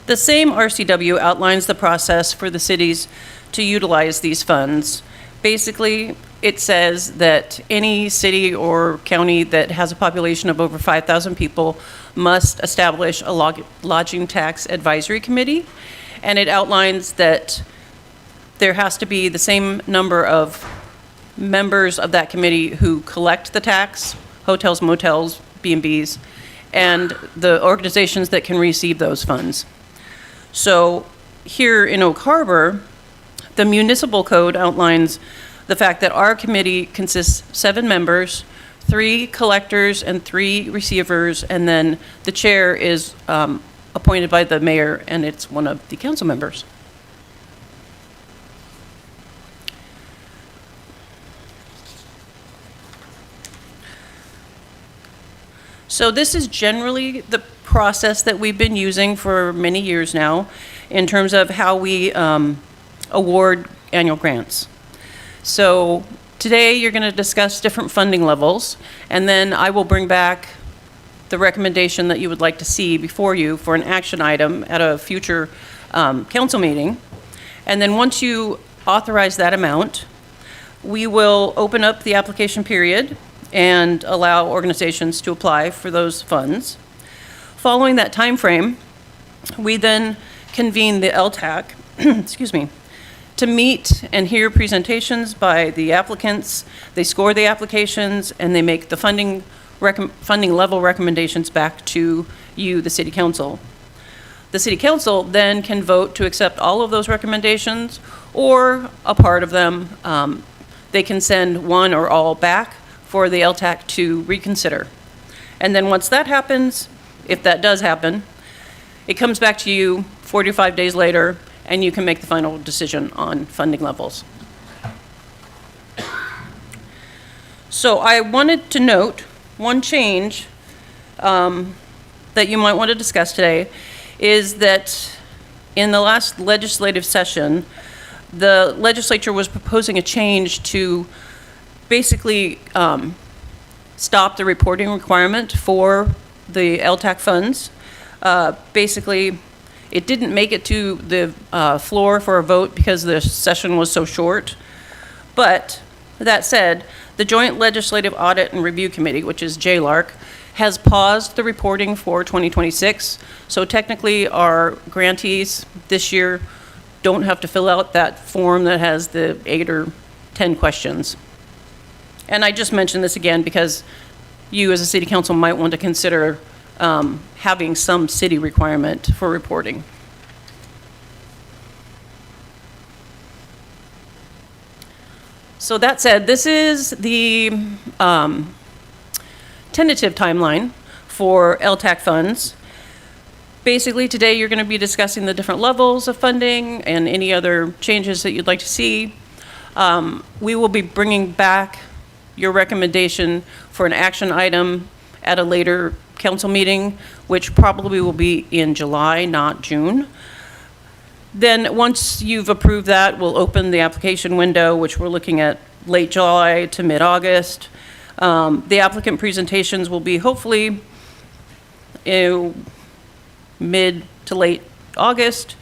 The same RCW outlines the process for the cities to utilize these funds. Basically, it says that any city or county that has a population of over 5,000 people must establish a lodging tax advisory committee, and it outlines that there has to be the same number of members of that committee who collect the tax, hotels, motels, B&Bs, and the organizations that can receive those funds. So here in Oak Harbor, The municipal code outlines the fact that our committee consists of 7 members, 3 collectors and 3 receivers, and then the chair is appointed by the mayor, and it's one of the council members. So this is generally the process that we've been using for many years now in terms of how we award annual grants. So today you're going to discuss different funding levels, and then I will bring back the recommendation that you would like to see before you for an action item at a future council meeting. And then once you authorize that amount, we will open up the application period and allow organizations to apply for those funds. Following that time frame, we then convene the LTAC, excuse me, to meet and hear presentations by the applicants. They score the applications and they make the funding level recommendations back to you, the City Council. The City Council then can vote to accept all of those recommendations or a part of them. They can send one or all back for the LTAC to reconsider. And then once that happens, if that does happen, it comes back to you 45 days later, and you can make the final decision on funding levels. So I wanted to note one change that you might want to discuss today is that in the last legislative session, the legislature was proposing a change to basically stop the reporting requirement for the LTAC funds. Basically, it didn't make it to the floor for a vote because the session was so short. But that said, the Joint Legislative Audit and Review Committee, which is JLARC, has paused the reporting for 2026. So technically, our grantees this year don't have to fill out that form that has the 8 or 10 questions. And I just mentioned this again because you as a city council might want to consider having some city requirement for reporting. So that said, this is the tentative timeline for LTAC funds. Basically, today you're going to be discussing the different levels of funding and any other changes that you'd like to see. We will be bringing back your recommendation for an action item at a later council meeting, which probably will be in July, not June. Then once you've approved that, we'll open the application window, which we're looking at late July to mid-August. The applicant presentations will be hopefully mid to late August.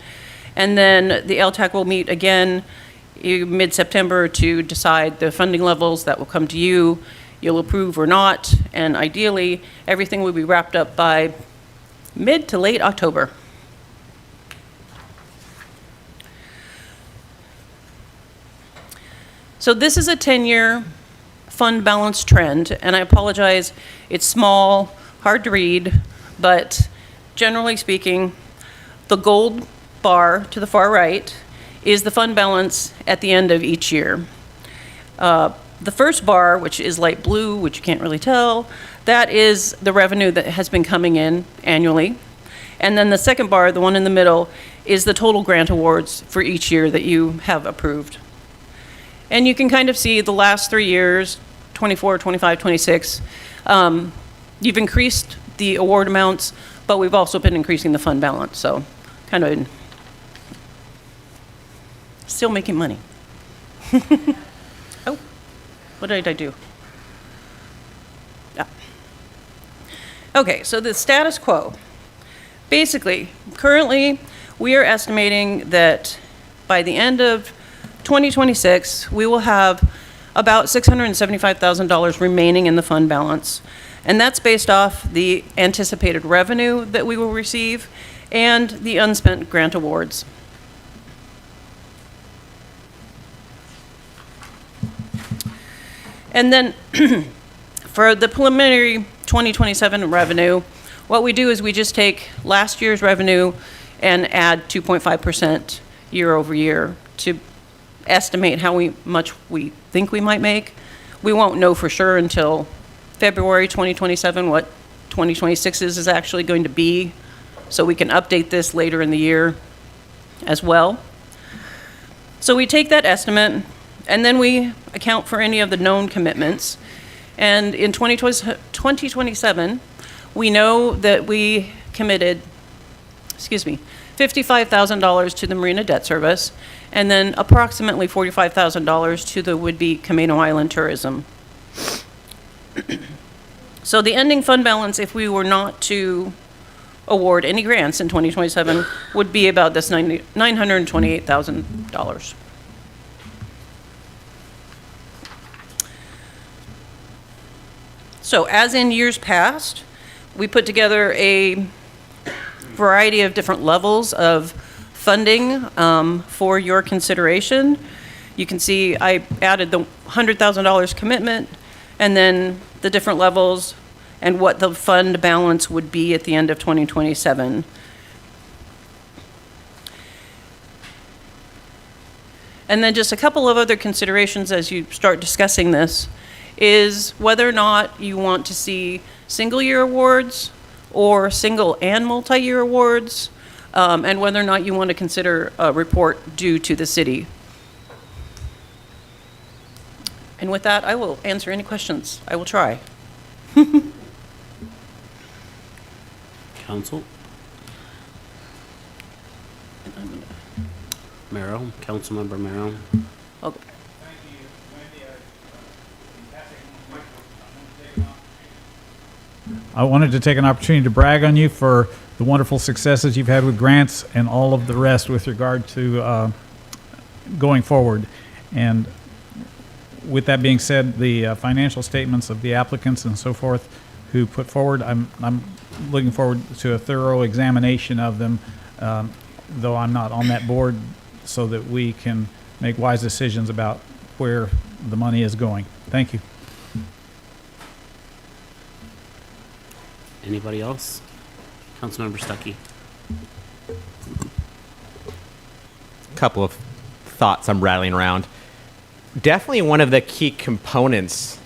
And then the LTAC will meet again mid-September to decide the funding levels that will come to you. You'll approve or not, and ideally, everything will be wrapped up by mid to late October. So this is a 10-year fund balance trend, and I apologize, it's small, hard to read, but generally speaking, the gold bar to the far right is the fund balance at the end of each year. The first bar, which is light blue, which you can't really tell, that is the revenue that has been coming in annually. And then the second bar, the one in the middle, is the total grant awards for each year that you have approved. And you can kind of see the last 3 years, 24, 25, 26, you've increased the award amounts, but we've also been increasing the fund balance, so kind of still making money. Oh, what did I do? Yeah. Okay, so the status quo. Basically, currently, we are estimating that by the end of 2026, we will have about $675,000 remaining in the fund balance. And that's based off the anticipated revenue that we will receive and the unspent grant awards. And then for the preliminary 2027 revenue, what we do is we just take last year's revenue and add 2.5% year over year to estimate much we think we might make. We won't know for sure until February 2027 what 2026 is actually going to be, so we can update this later in the year as well. So we take that estimate, and then we account for any of the known commitments. And in 2027, we know that we committed, $55,000 to the Marina Debt Service, and then approximately $45,000 to the would-be Camino Island tourism. So the ending fund balance, if we were not to award any grants in 2027, would be about this $928,000. So as in years past, we put together a variety of different levels of funding for your consideration. You can see I added the $100,000 commitment, and then the different levels and what the fund balance would be at the end of 2027. And then just a couple of other considerations as you start discussing this is whether or not you want to see single-year awards or single and multi-year awards, and whether or not you want to consider a report due to the city. And with that, I will answer any questions. I will try. Council? Merrill, Councilmember Merrill. Okay. I wanted to take an opportunity to brag on you for the wonderful successes you've had with grants and all of the rest with regard to going forward. And with that being said, the financial statements of the applicants and so forth who put forward, I'm looking forward to a thorough examination of them, though I'm not on that board, so that we can make wise decisions about where the money is going. Thank you. Anybody else? Councilmember Stuckey. Couple of thoughts I'm rattling around. Definitely one of the key components.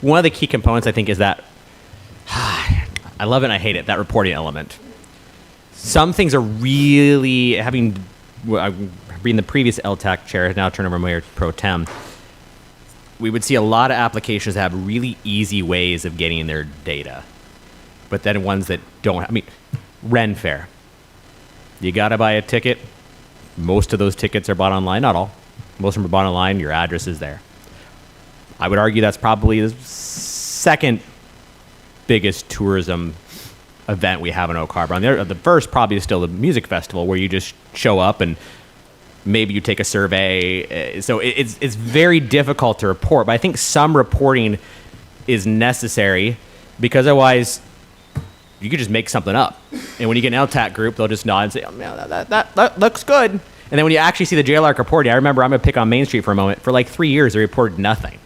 One of the key components, I think, is that I love it and I hate it, that reporting element. Some things are really being the previous LTAC chair, now turned over Mayor Pro Tem. We would see a lot of applications that have really easy ways of getting their data, but then ones that don't. I mean, Ren Fair. You got to buy a ticket. Most of those tickets are bought online. Not all. Most of them are bought online. Your address is there. I would argue that's probably the second biggest tourism event we have in Oak Harbor. The first probably is still the music festival, where you just show up and maybe you take a survey. So it's very difficult to report, but I think some reporting is necessary, because otherwise you could just make something up. And when you get an LTAC group, they'll just nod and say, oh, yeah, that looks good. And then when you actually see the JLARC reporting, I remember, I'm going to pick on Main Street for a moment, for like 3 years they reported nothing.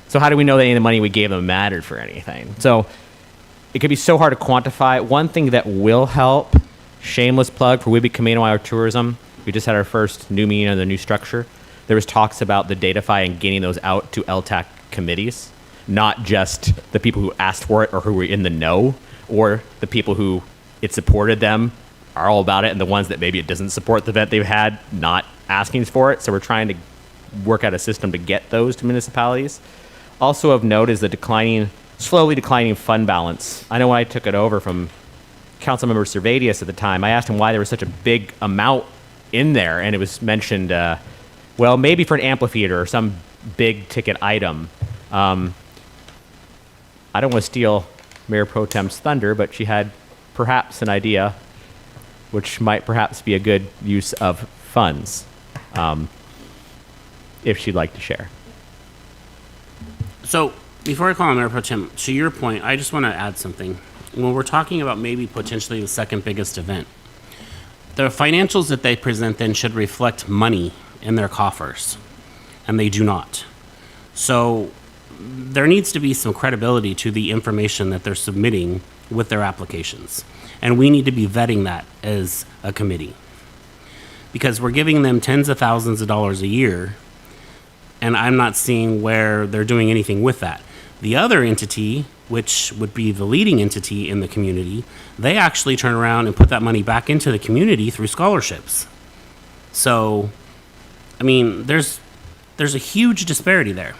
So how do we know that any of the money we gave them mattered for anything? So it could be so hard to quantify. One thing that will help, shameless plug for Weebie Camino Island Tourism, we just had our first new meeting on the new structure. There was talks about the Datafy and getting those out to LTAC committees, not just the people who asked for it or who were in the know, or the people who it supported them are all about it, and the ones that maybe it doesn't support the event they've had, not asking for it. So we're trying to work out a system to get those to municipalities. Also of note is the slowly declining fund balance. I know when I took it over from Councilmember Servadius at the time, I asked him why there was such a big amount in there, and it was mentioned, well, maybe for an amphitheater or some big ticket item. I don't want to steal Mayor Pro Tem's thunder, but she had perhaps an idea which might perhaps be a good use of funds, if she'd like to share. So before I call on Mayor Pro Tem, to your point, I just want to add something. When we're talking about maybe potentially the second biggest event, the financials that they present then should reflect money in their coffers, and they do not. So there needs to be some credibility to the information that they're submitting with their applications, and we need to be vetting that as a committee. because we're giving them tens of thousands of dollars a year, and I'm not seeing where they're doing anything with that. The other entity, which would be the leading entity in the community, they actually turn around and put that money back into the community through scholarships. So, I mean, there's a huge disparity there,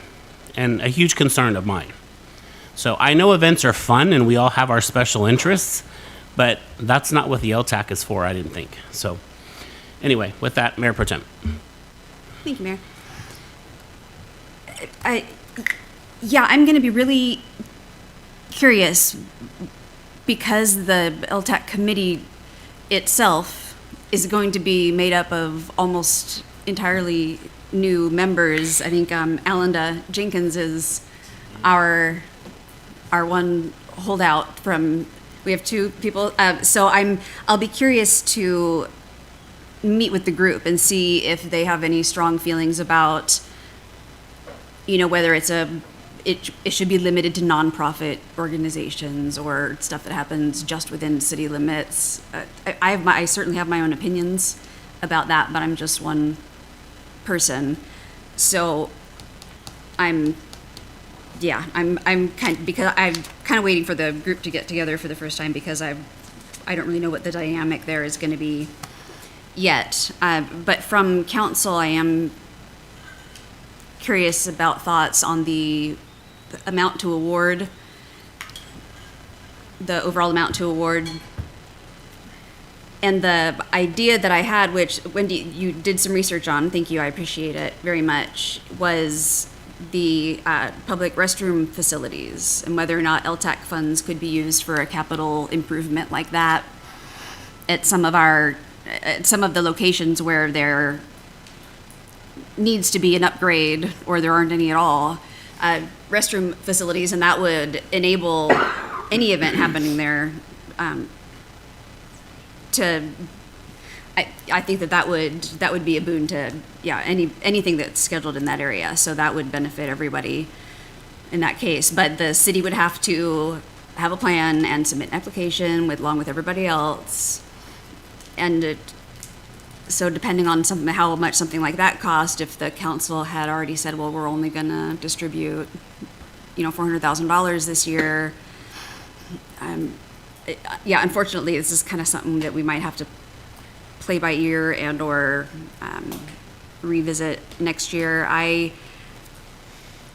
and a huge concern of mine. So I know events are fun and we all have our special interests, but that's not what the LTAC is for, I didn't think. So anyway, with that, Mayor Pro Tem. Thank you, Mayor. I'm going to be really curious because the LTAC committee itself is going to be made up of almost entirely new members. I think Alinda Jenkins is our one holdout from. We have two people, so I'll be curious to meet with the group and see if they have any strong feelings about, whether it should be limited to nonprofit organizations or stuff that happens just within city limits. I certainly have my own opinions about that, but I'm just one person, so I'm kind of waiting for the group to get together for the first time because I don't really know what the dynamic there is going to be yet. But from council, I am curious about thoughts on the amount to award, the overall amount to award. And the idea that I had, which Wendy, you did some research on, thank you, I appreciate it very much, was the public restroom facilities and whether or not LTAC funds could be used for a capital improvement like that at some of the locations where there needs to be an upgrade or there aren't any at all, restroom facilities, and that would enable any event happening there I think that would be a boon to anything that's scheduled in that area. So that would benefit everybody in that case. But the city would have to have a plan and submit an application along with everybody else. And so depending on how much something like that cost, if the council had already said, well, we're only going to distribute, $400,000 this year. Unfortunately, this is kind of something that we might have to play by ear and or revisit next year.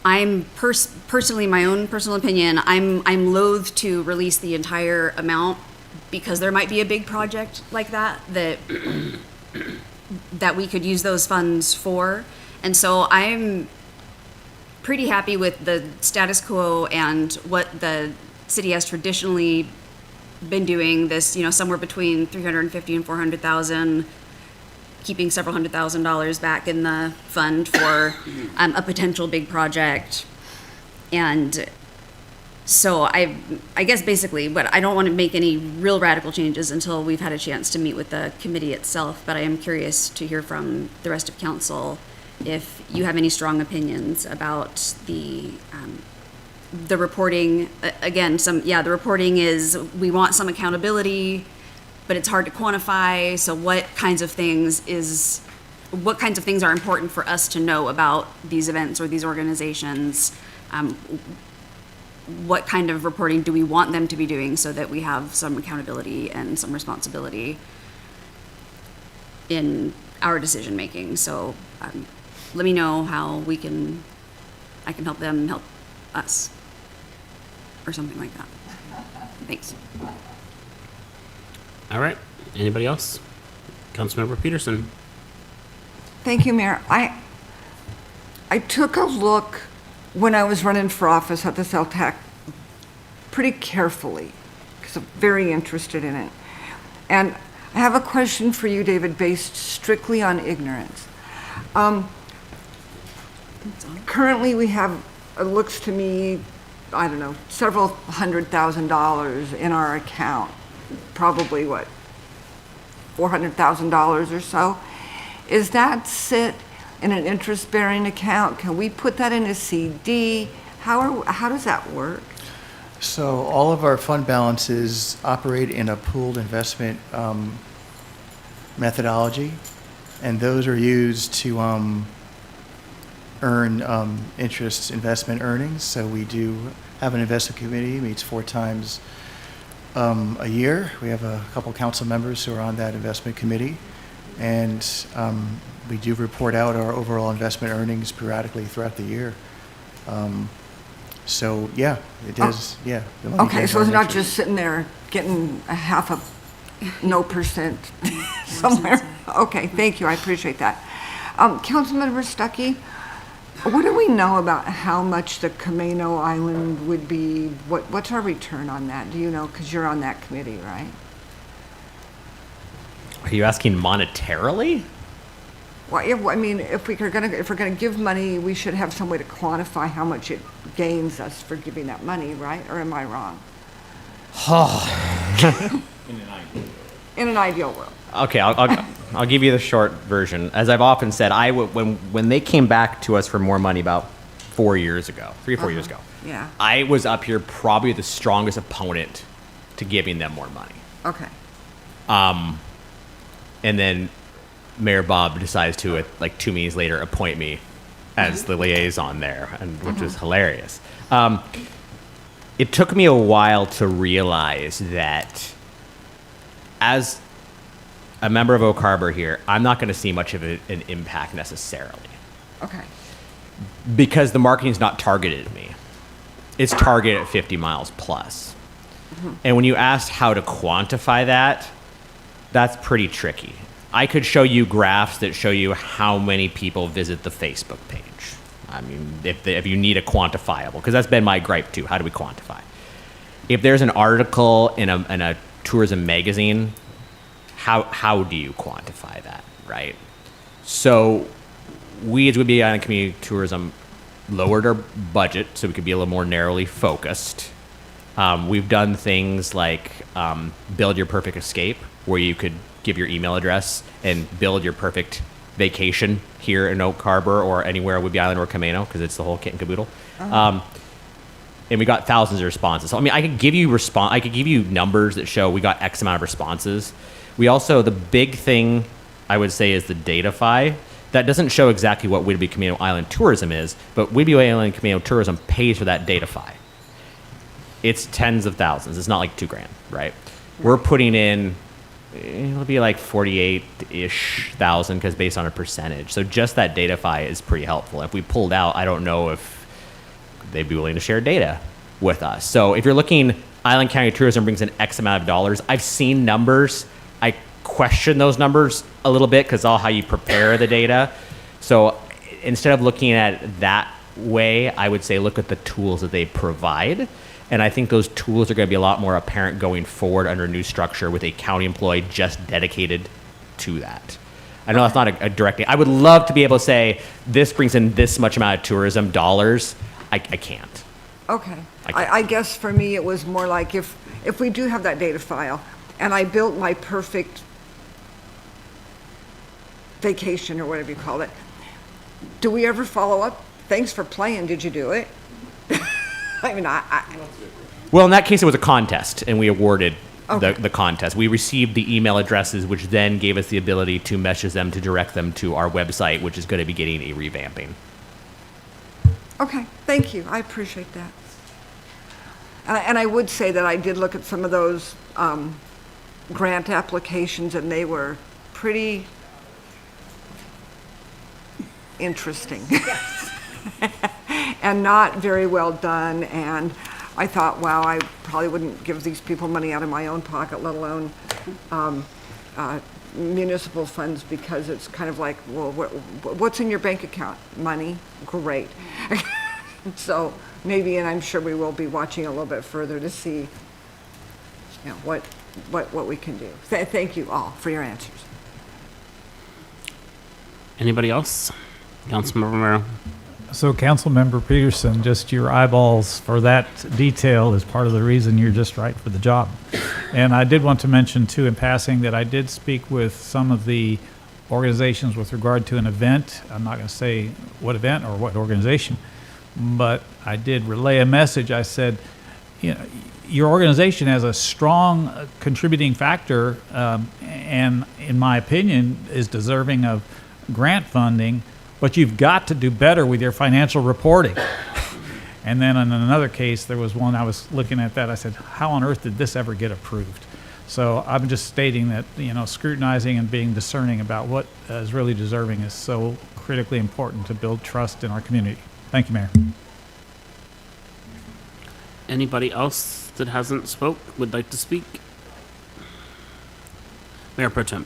I'm personally, my own personal opinion, I'm loath to release the entire amount because there might be a big project like that we could use those funds for. And so I'm pretty happy with the status quo and what the city has traditionally been doing, this, somewhere between $350,000 and $400,000, keeping several $100,000 back in the fund for a potential big project. And so I guess basically, but I don't want to make any real radical changes until we've had a chance to meet with the committee itself. But I am curious to hear from the rest of council if you have any strong opinions about the reporting. Again, the reporting is, we want some accountability, but it's hard to quantify. So what kinds of things are important for us to know about these events or these organizations? What kind of reporting do we want them to be doing so that we have some accountability and some responsibility in our decision making? So let me know how I can help them help us, or something like that. Thanks. All right. Anybody else? Councilmember Peterson. Thank you, Mayor. I took a look when I was running for office at this LTAC pretty carefully because I'm very interested in it. And I have a question for you, David, based strictly on ignorance. Currently, we have, it looks to me, I don't know, several $100,000 in our account, probably $400,000 or so. Is that sit in an interest-bearing account? Can we put that in a CD? How does that work? So all of our fund balances operate in a pooled investment methodology. and those are used to earn interest investment earnings. So we do have an investment committee, meets 4 times a year. We have a couple council members who are on that investment committee, and we do report out our overall investment earnings periodically throughout the year. So yeah, it is. Yeah. the money Okay, does so it's earn not interest. just sitting there getting a half a no percent somewhere. Okay, thank you, I appreciate that. Councilmember Stuckey, what do we know about how much the Camino Island would be? What's our return on that? Do you know? Because you're on that committee, right? Are you asking monetarily? Well, I mean, if we're gonna give money, we should have some way to quantify how much it gains us for giving that money, right? Or am I wrong? In an ideal world. Okay, I'll give you the short version. As I've often said, when they came back to us for more money about 4 years ago, 3 or 4 years ago, Yeah. I was up here probably the strongest opponent to giving them more money. Okay. And then Mayor Bob decides to, like 2 meetings later, appoint me as the liaison there, and which was hilarious. It took me a while to realize that as a member of Oak Harbor here, I'm not going to see much of an impact necessarily. Okay. Because the marketing's not targeted at me. It's targeted at 50 miles plus. And when you asked how to quantify that, that's pretty tricky. I could show you graphs that show you how many people visit the Facebook page. I mean, if you need a quantifiable, because that's been my gripe too. How do we quantify? If there's an article in a tourism magazine, how do you quantify that, right? So we as Whidbey Island Community Tourism lowered our budget so we could be a little more narrowly focused. We've done things like build your perfect escape, where you could give your email address and build your perfect vacation here in Oak Harbor or anywhere, Whidbey Island or Camino, because it's the whole kit and caboodle. And we got thousands of responses. So I mean, I could give you numbers that show we got X amount of responses. We also, the big thing I would say is the Datafy. That doesn't show exactly what Whidbey Camino Island tourism is, but Whidbey Island Camino tourism pays for that Datafy. It's tens of thousands. It's not like $2,000, right? We're putting in, it'll be like 48-ish thousand, because based on a percentage. So just that Datafy is pretty helpful. If we pulled out, I don't know if they'd be willing to share data with us. So if you're looking, Island County Tourism brings in X amount of dollars. I've seen numbers. I question those numbers a little bit because all how you prepare the data. So instead of looking at it that way, I would say look at the tools that they provide. And I think those tools are going to be a lot more apparent going forward under a new structure with a county employee just dedicated to that. I know that's not a direct. I would love to be able to say this brings in this much amount of tourism dollars. I can't. Okay. I guess for me, it was more like if we do have that data file and I built my perfect vacation or whatever you call it, do we ever follow up? Thanks for playing. Did you do it? I mean, Well, in that case, it was a contest, and we awarded Okay. the contest. We received the email addresses, which then gave us the ability to message them to direct them to our website, which is going to be getting a revamping. Okay, thank you. I appreciate that. And I would say that I did look at some of those grant applications, and they were pretty interesting. And not very well done. And I thought, wow, I probably wouldn't give these people money out of my own pocket, let alone municipal funds, because it's kind of like, well, what's in your bank account? Money? Great. So maybe, and I'm sure we will be watching a little bit further to see, you know, what we can do. Thank you all for your answers. Anybody else? Councilmember Romero. So Councilmember Peterson, just your eyeballs for that detail is part of the reason you're just right for the job. And I did want to mention too in passing that I did speak with some of the organizations with regard to an event. I'm not going to say what event or what organization, but I did relay a message. I said, you know, your organization has a strong contributing factor, and in my opinion, is deserving of grant funding, but you've got to do better with your financial reporting. And then in another case, there was one I was looking at that, I said, how on earth did this ever get approved? So I'm just stating that, scrutinizing and being discerning about what is really deserving is so critically important to build trust in our community. Thank you, Mayor. Anybody else that hasn't spoke would like to speak? Mayor Pro Tem.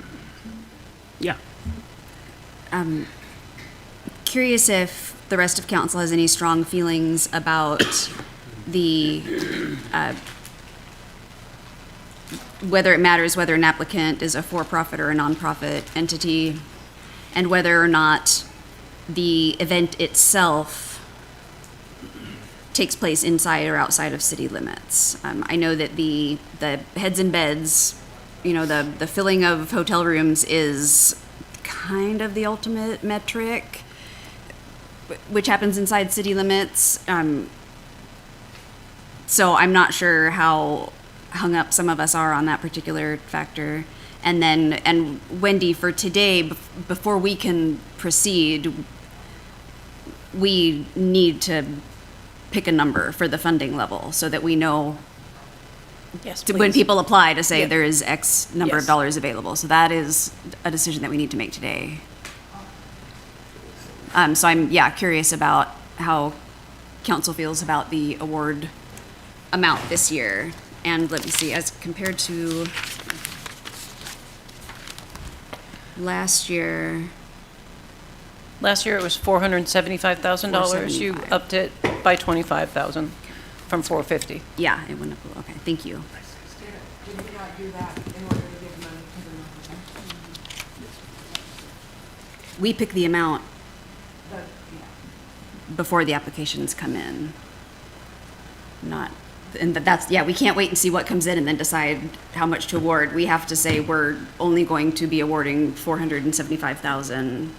Yeah. Curious if the rest of council has any strong feelings about the, whether it matters whether an applicant is a for-profit or a nonprofit entity, and whether or not the event itself takes place inside or outside of city limits. I know that the heads and beds, the filling of hotel rooms is kind of the ultimate metric, which happens inside city limits. So I'm not sure how hung up some of us are on that particular factor. And Wendy, for today, before we can proceed, we need to pick a number for the funding level so that we know Yes, when please. people apply to say Yeah. there is X number of Yes. dollars available. So that is a decision that we need to make today. So I'm, curious about how council feels about the award amount this year. And let me see, as compared to last year. Last year it was $475,000. You $475,000. upped it by $25,000 from $450,000. Yeah, it went up, okay, thank you. Did we not do that in order to give money to the We pick the amount nonprofit? before the applications come in. We can't wait and see what comes in and then decide how much to award. We have to say we're only going to be awarding $475,000,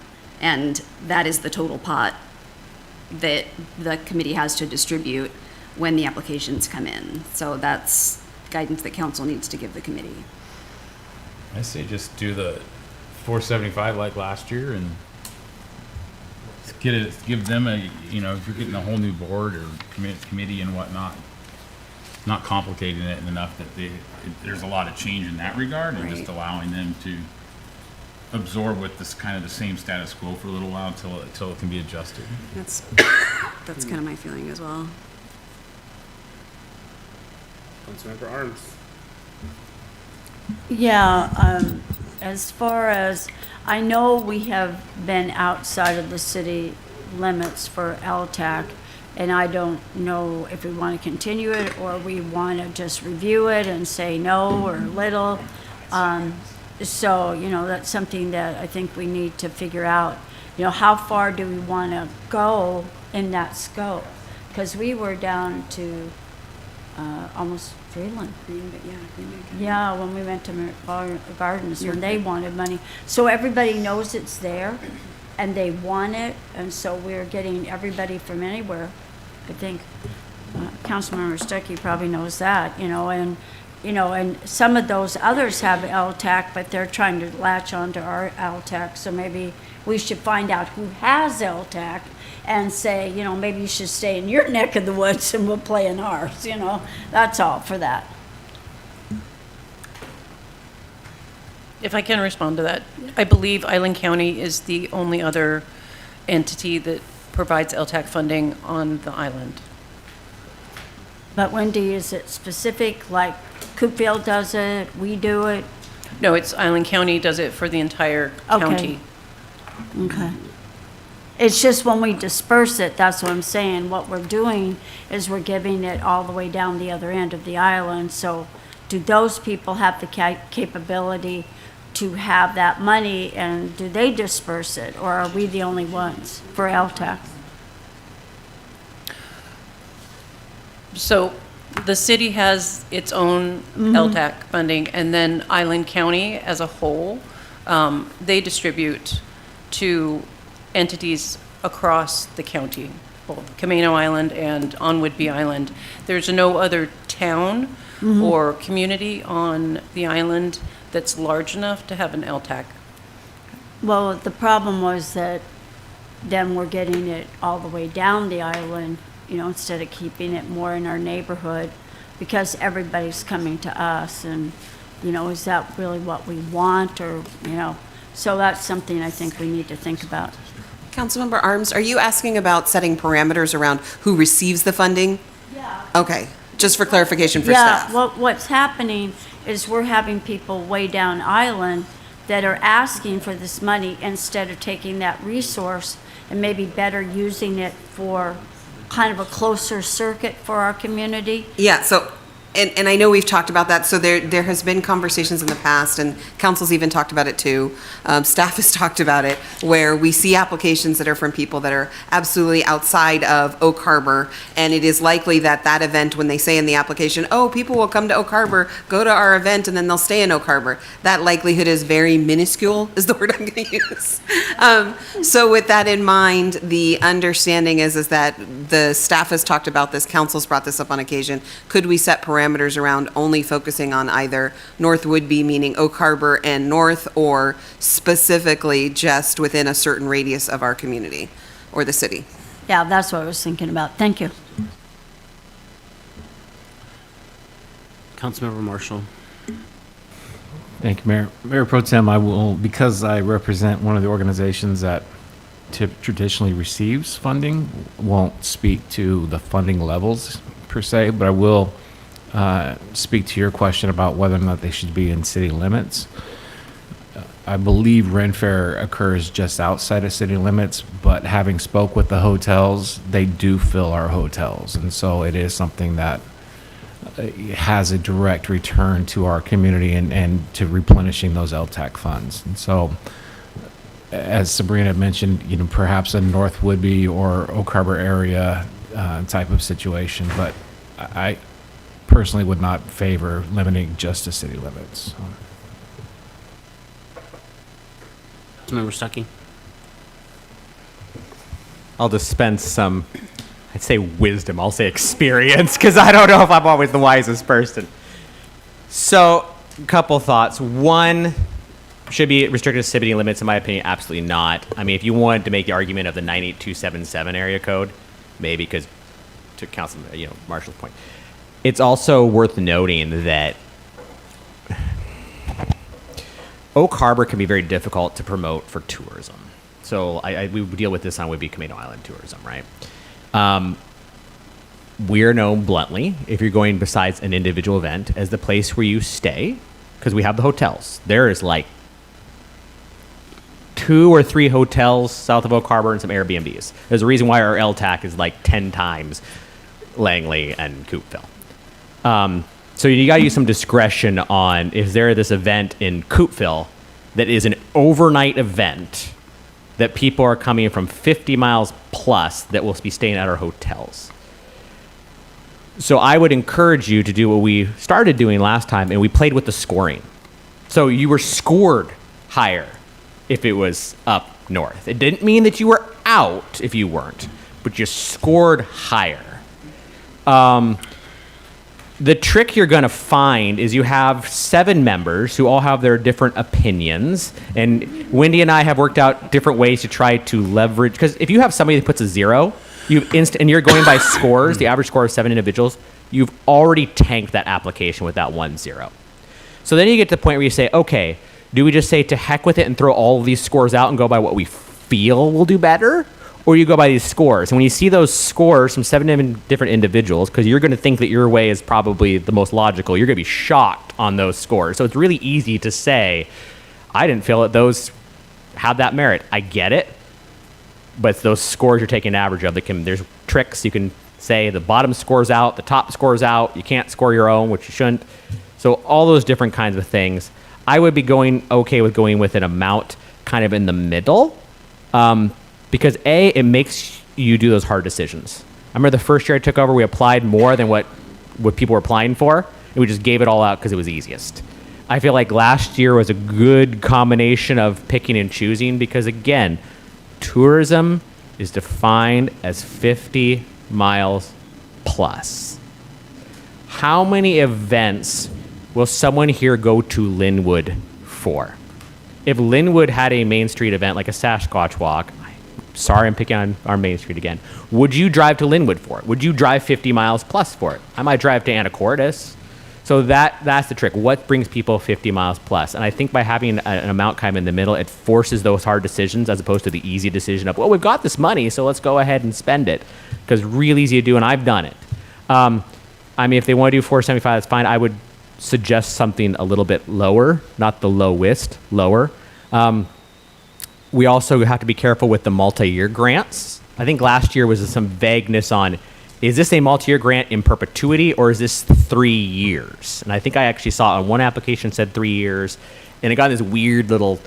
and that is the total pot that the committee has to distribute when the applications come in. So that's guidance that council needs to give the committee. I say just do the 475 like last year and give them a, if you're getting a whole new board or committee and whatnot, not complicating it enough that there's a lot of change in that regard, and just allowing them to absorb with this kind of the same status quo for a little while until it can be adjusted. That's kind of my feeling as well. Councilmember Arms. Yeah, as far as, I know we have been outside of the city limits for LTAC, and I don't know if we want to continue it or we want to just review it and say no or little. So, that's something that I think we need to figure out. How far do we want to go in that scope? Because we were down to almost Freeland. Green Bay. Yeah, when we went to Gardens, when they wanted money. So everybody knows it's there, and they want it, and so we're getting everybody from anywhere. I think Councilmember Stuckey probably knows that, and some of those others have LTAC, but they're trying to latch onto our LTAC, so maybe we should find out who has LTAC and say, maybe you should stay in your neck of the woods and we'll play in ours, That's all for that. If I can respond to that, I believe Island County is the only other entity that provides LTAC funding on the island. But Wendy, is it specific, like Coopville does it, we do it? No, it's Island County does it for the entire county. Okay. It's just when we disperse it, that's what I'm saying. What we're doing is we're giving it all the way down the other end of the island. So do those people have the capability to have that money, and do they disperse it, or are we the only ones for LTAC? So the city has its own LTAC funding, and then Island County as a whole, they distribute to entities across the county. both Camino Island and on Whidbey Island. There's no other town or community on the island that's large enough to have an LTAC. Well, the problem was that then we're getting it all the way down the island, you know, instead of keeping it more in our neighborhood, because everybody's coming to us, and, you know, is that really what we want, or, you know, so that's something I think we need to think about. Councilmember Arms, are you asking about setting parameters around who receives the funding? Yeah. Okay, just for clarification for Yeah, staff. well, what's happening is we're having people way down island that are asking for this money instead of taking that resource and maybe better using it for kind of a closer circuit for our community. Yeah, so, and I know we've talked about that, so there has been conversations in the past, and council's even talked about it too, staff has talked about it, where we see applications that are from people that are absolutely outside of Oak Harbor, and it is likely that that event, when they say in the application, oh, people will come to Oak Harbor, go to our event, and then they'll stay in Oak Harbor, that likelihood is very minuscule, is the word I'm gonna use. So with that in mind, the understanding is that the staff has talked about this, council's brought this up on occasion, could we set parameters around only focusing on either North Whidbey, meaning Oak Harbor and North, or specifically just within a certain radius of our community or the city? Yeah, that's what I was thinking about. Thank you. Councilmember Marshall. Thank you, Mayor. Mayor Pro Tem, I will, because I represent one of the organizations that traditionally receives funding, won't speak to the funding levels per se, but I will speak to your question about whether or not they should be in city limits. I believe Ren Fair occurs just outside of city limits, but having spoke with the hotels, they do fill our hotels. And so it is something that has a direct return to our community and to replenishing those LTAC funds. And so, as Sabrina mentioned, you know, perhaps a North Whidbey or Oak Harbor area type of situation, but I personally would not favor limiting just to city limits. Councilmember Stuckey. I'll dispense some, I'd say wisdom, I'll say experience, because I don't know if I'm always the wisest person. So, a couple thoughts. One, should be restricted to city limits, in my opinion, absolutely not. I mean, if you wanted to make the argument of the 98277 area code, maybe, because to Councilman, you know, Marshall's point. It's also worth noting that Oak Harbor can be very difficult to promote for tourism. So we would deal with this on Whidbey Camino Island tourism, right? We're known bluntly, if you're going besides an individual event, as the place where you stay, because we have the hotels. There is like 2 or 3 hotels south of Oak Harbor and some Airbnbs. There's a reason why our LTAC is like 10 times Langley and Coopville. So you got to use some discretion on if there this event in Coopville that is an overnight event that people are coming from 50 miles plus that will be staying at our hotels. So I would encourage you to do what we started doing last time, and we played with the scoring. So you were scored higher if it was up north. It didn't mean that you were out if you weren't, but you scored higher. The trick you're going to find is you have 7 members who all have their different opinions, and Wendy and I have worked out different ways to try to leverage, because if you have somebody that puts a 0, and you're going by scores, the average score of 7 individuals, you've already tanked that application with that 1 0. So then you get to the point where you say, okay, do we just say to heck with it and throw all of these scores out and go by what we feel will do better? Or you go by these scores. And when you see those scores from 7 different individuals, because you're going to think that your way is probably the most logical, you're going to be shocked on those scores. So it's really easy to say, I didn't feel that those had that merit. I get it, but it's those scores you're taking an average of. There's tricks. You can say the bottom score's out, the top score's out. You can't score your own, which you shouldn't. So all those different kinds of things. I would be okay with going with an amount kind of in the middle. Because A, it makes you do those hard decisions. I remember the first year I took over, we applied more than what people were applying for, and we just gave it all out because it was easiest. I feel like last year was a good combination of picking and choosing because, again, tourism is defined as 50 miles plus. How many events will someone here go to Linwood for? If Linwood had a Main Street event like a Sasquatch Walk, sorry I'm picking on our Main Street again, would you drive to Linwood for it? Would you drive 50 miles plus for it? I might drive to Anacortes. So that's the trick. What brings people 50 miles plus? And I think by having an amount kind of in the middle, it forces those hard decisions as opposed to the easy decision of, well, we've got this money, so let's go ahead and spend it. Because real easy to do, and I've done it. I mean, if they want to do 475, that's fine. I would suggest something a little bit lower, not the lowest, lower. We also have to be careful with the multi-year grants. I think last year was some vagueness on, is this a multi-year grant in perpetuity or is this 3 years? And I think I actually saw on one application said 3 years, and it got this weird little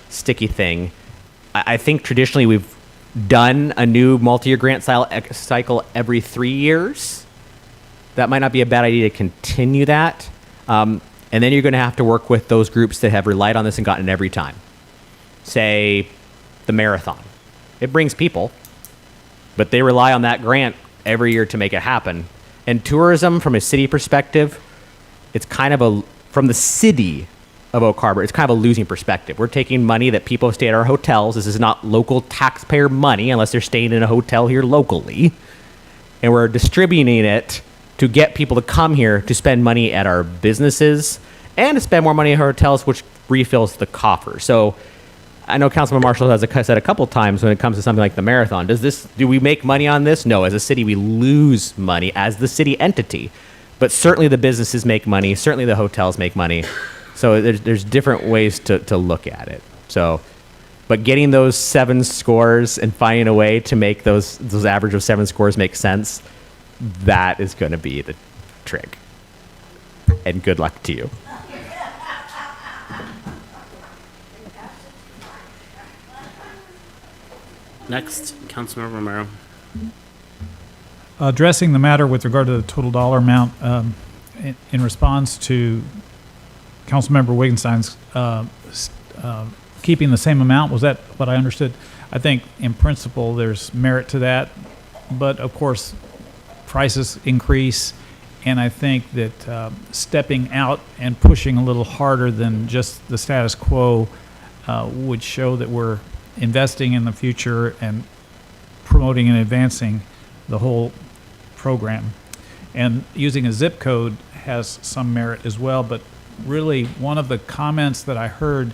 sticky thing. I think traditionally we've done a new multi-year grant cycle every 3 years. That might not be a bad idea to continue that. And then you're going to have to work with those groups that have relied on this and gotten it every time. Say the marathon. It brings people, but they rely on that grant every year to make it happen. And tourism, from a city perspective, it's kind of from the city of Oak Harbor, it's kind of a losing perspective. We're taking money that people stay at our hotels. This is not local taxpayer money unless they're staying in a hotel here locally. And we're distributing it to get people to come here to spend money at our businesses and to spend more money at hotels, which refills the coffer. So I know Councilman Marshall has said a couple times when it comes to something like the marathon, do we make money on this? No, as a city, we lose money as the city entity. But certainly the businesses make money. Certainly the hotels make money. So there's different ways to look at it. So, but getting those 7 scores and finding a way to make those average of 7 scores make sense, that is going to be the trick. And good luck to you. Next, Councilmember Romero. Addressing the matter with regard to the total dollar amount, in response to Councilmember Wittgenstein's keeping the same amount, was that what I understood? I think in principle there's merit to that, but of course prices increase, and I think that stepping out and pushing a little harder than just the status quo would show that we're investing in the future and promoting and advancing the whole program. And using a zip code has some merit as well, but really one of the comments that I heard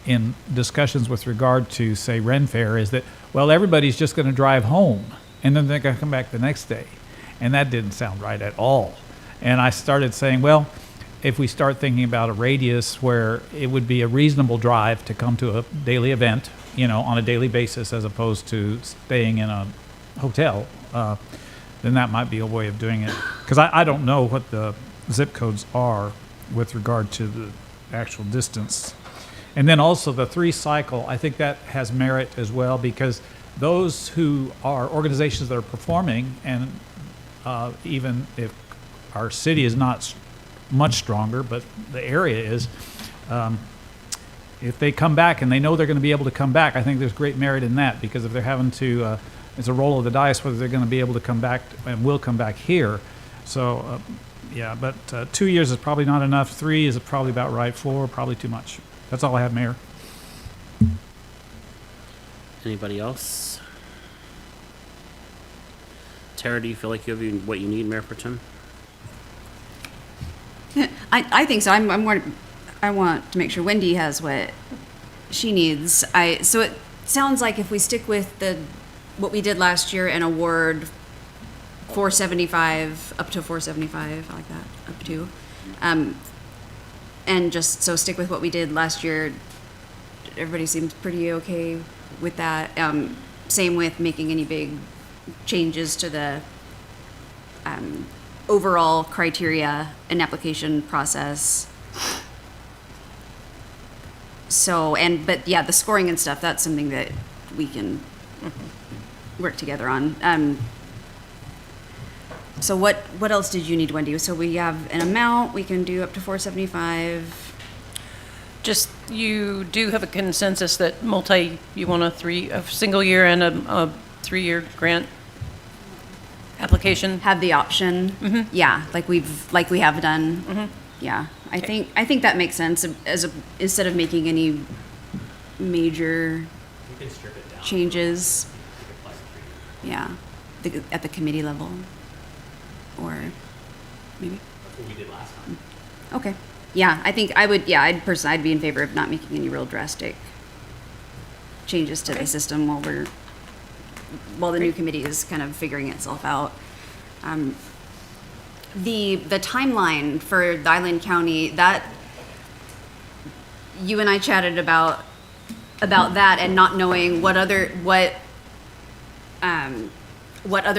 in discussions with regard to, say, Ren Fair is that, well, everybody's just going to drive home and then they're going to come back the next day. And that didn't sound right at all. And I started saying, well, if we start thinking about a radius where it would be a reasonable drive to come to a daily event, on a daily basis as opposed to staying in a hotel, then that might be a way of doing it. Because I don't know what the zip codes are with regard to the actual distance. And then also the 3 cycle, I think that has merit as well, because those who are organizations that are performing, and even if our city is not much stronger, but the area is, if they come back and they know they're going to be able to come back, I think there's great merit in that, because if they're having to, it's a roll of the dice whether they're going to be able to come back and will come back here. So, yeah, but 2 years is probably not enough. 3 is probably about right. 4, probably too much. That's all I have, Mayor. Anybody else? Tara, do you feel like you have what you need, Mayor Pro Tem? I think so. I want to make sure Wendy has what she needs. So it sounds like if we stick with what we did last year and award 475 up to 475, I like that, up to, and just so stick with what we did last year. Everybody seems pretty okay with that. Same with making any big changes to the overall criteria and application process. So, but yeah, the scoring and stuff, that's something that we can work together on. So what else did you need, Wendy? So we have an amount, we can do up to 475. Just, you do have a consensus that you want a single year and a 3-year grant application? Have the option. Yeah, like we have done. Yeah, I think that makes sense instead of making any major changes. Yeah, at the committee level, or maybe. That's what we did last time. Okay. Yeah, I think I would. Yeah, I'd be in favor of not making any real drastic changes to the system while the new committee is kind of figuring itself out. The timeline for the Island County, that you and I chatted about that, and not knowing what other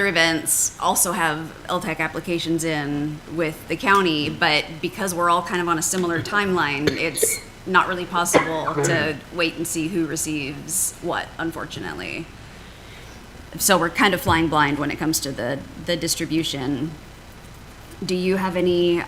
events also have LTAC applications in with the county, but because we're all kind of on a similar timeline, it's not really possible to wait and see who receives what, unfortunately. So we're kind of flying blind when it comes to the distribution. Do you have any,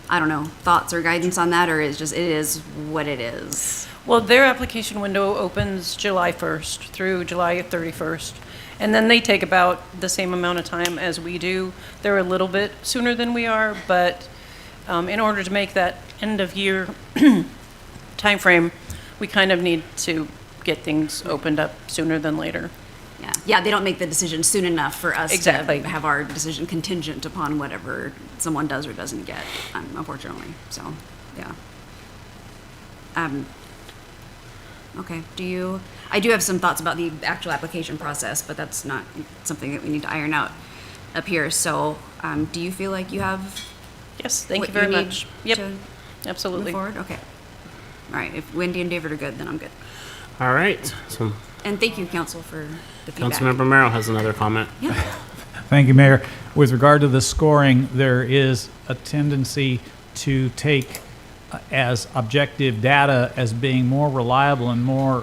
thoughts or guidance on that, or it is what it is? Well, their application window opens July 1st through July 31st. And then they take about the same amount of time as we do. They're a little bit sooner than we are, but in order to make that end of year timeframe, we kind of need to get things opened up sooner than later. Yeah, they don't make the decision soon enough for us Exactly. to have our decision contingent upon whatever someone does or doesn't get, unfortunately. So, yeah. Okay, I do have some thoughts about the actual application process, but that's not something that we need to iron out up here. So, do you feel like you have? Yes, thank what you very need much. Yep, to absolutely. Move forward? Okay. All right, if Wendy and David are good, then I'm good. All right. So And thank you, council, for the feedback. Councilmember Merrill has another comment. Thank you, Mayor. With regard to the scoring, there is a tendency to take as objective data as being more reliable and more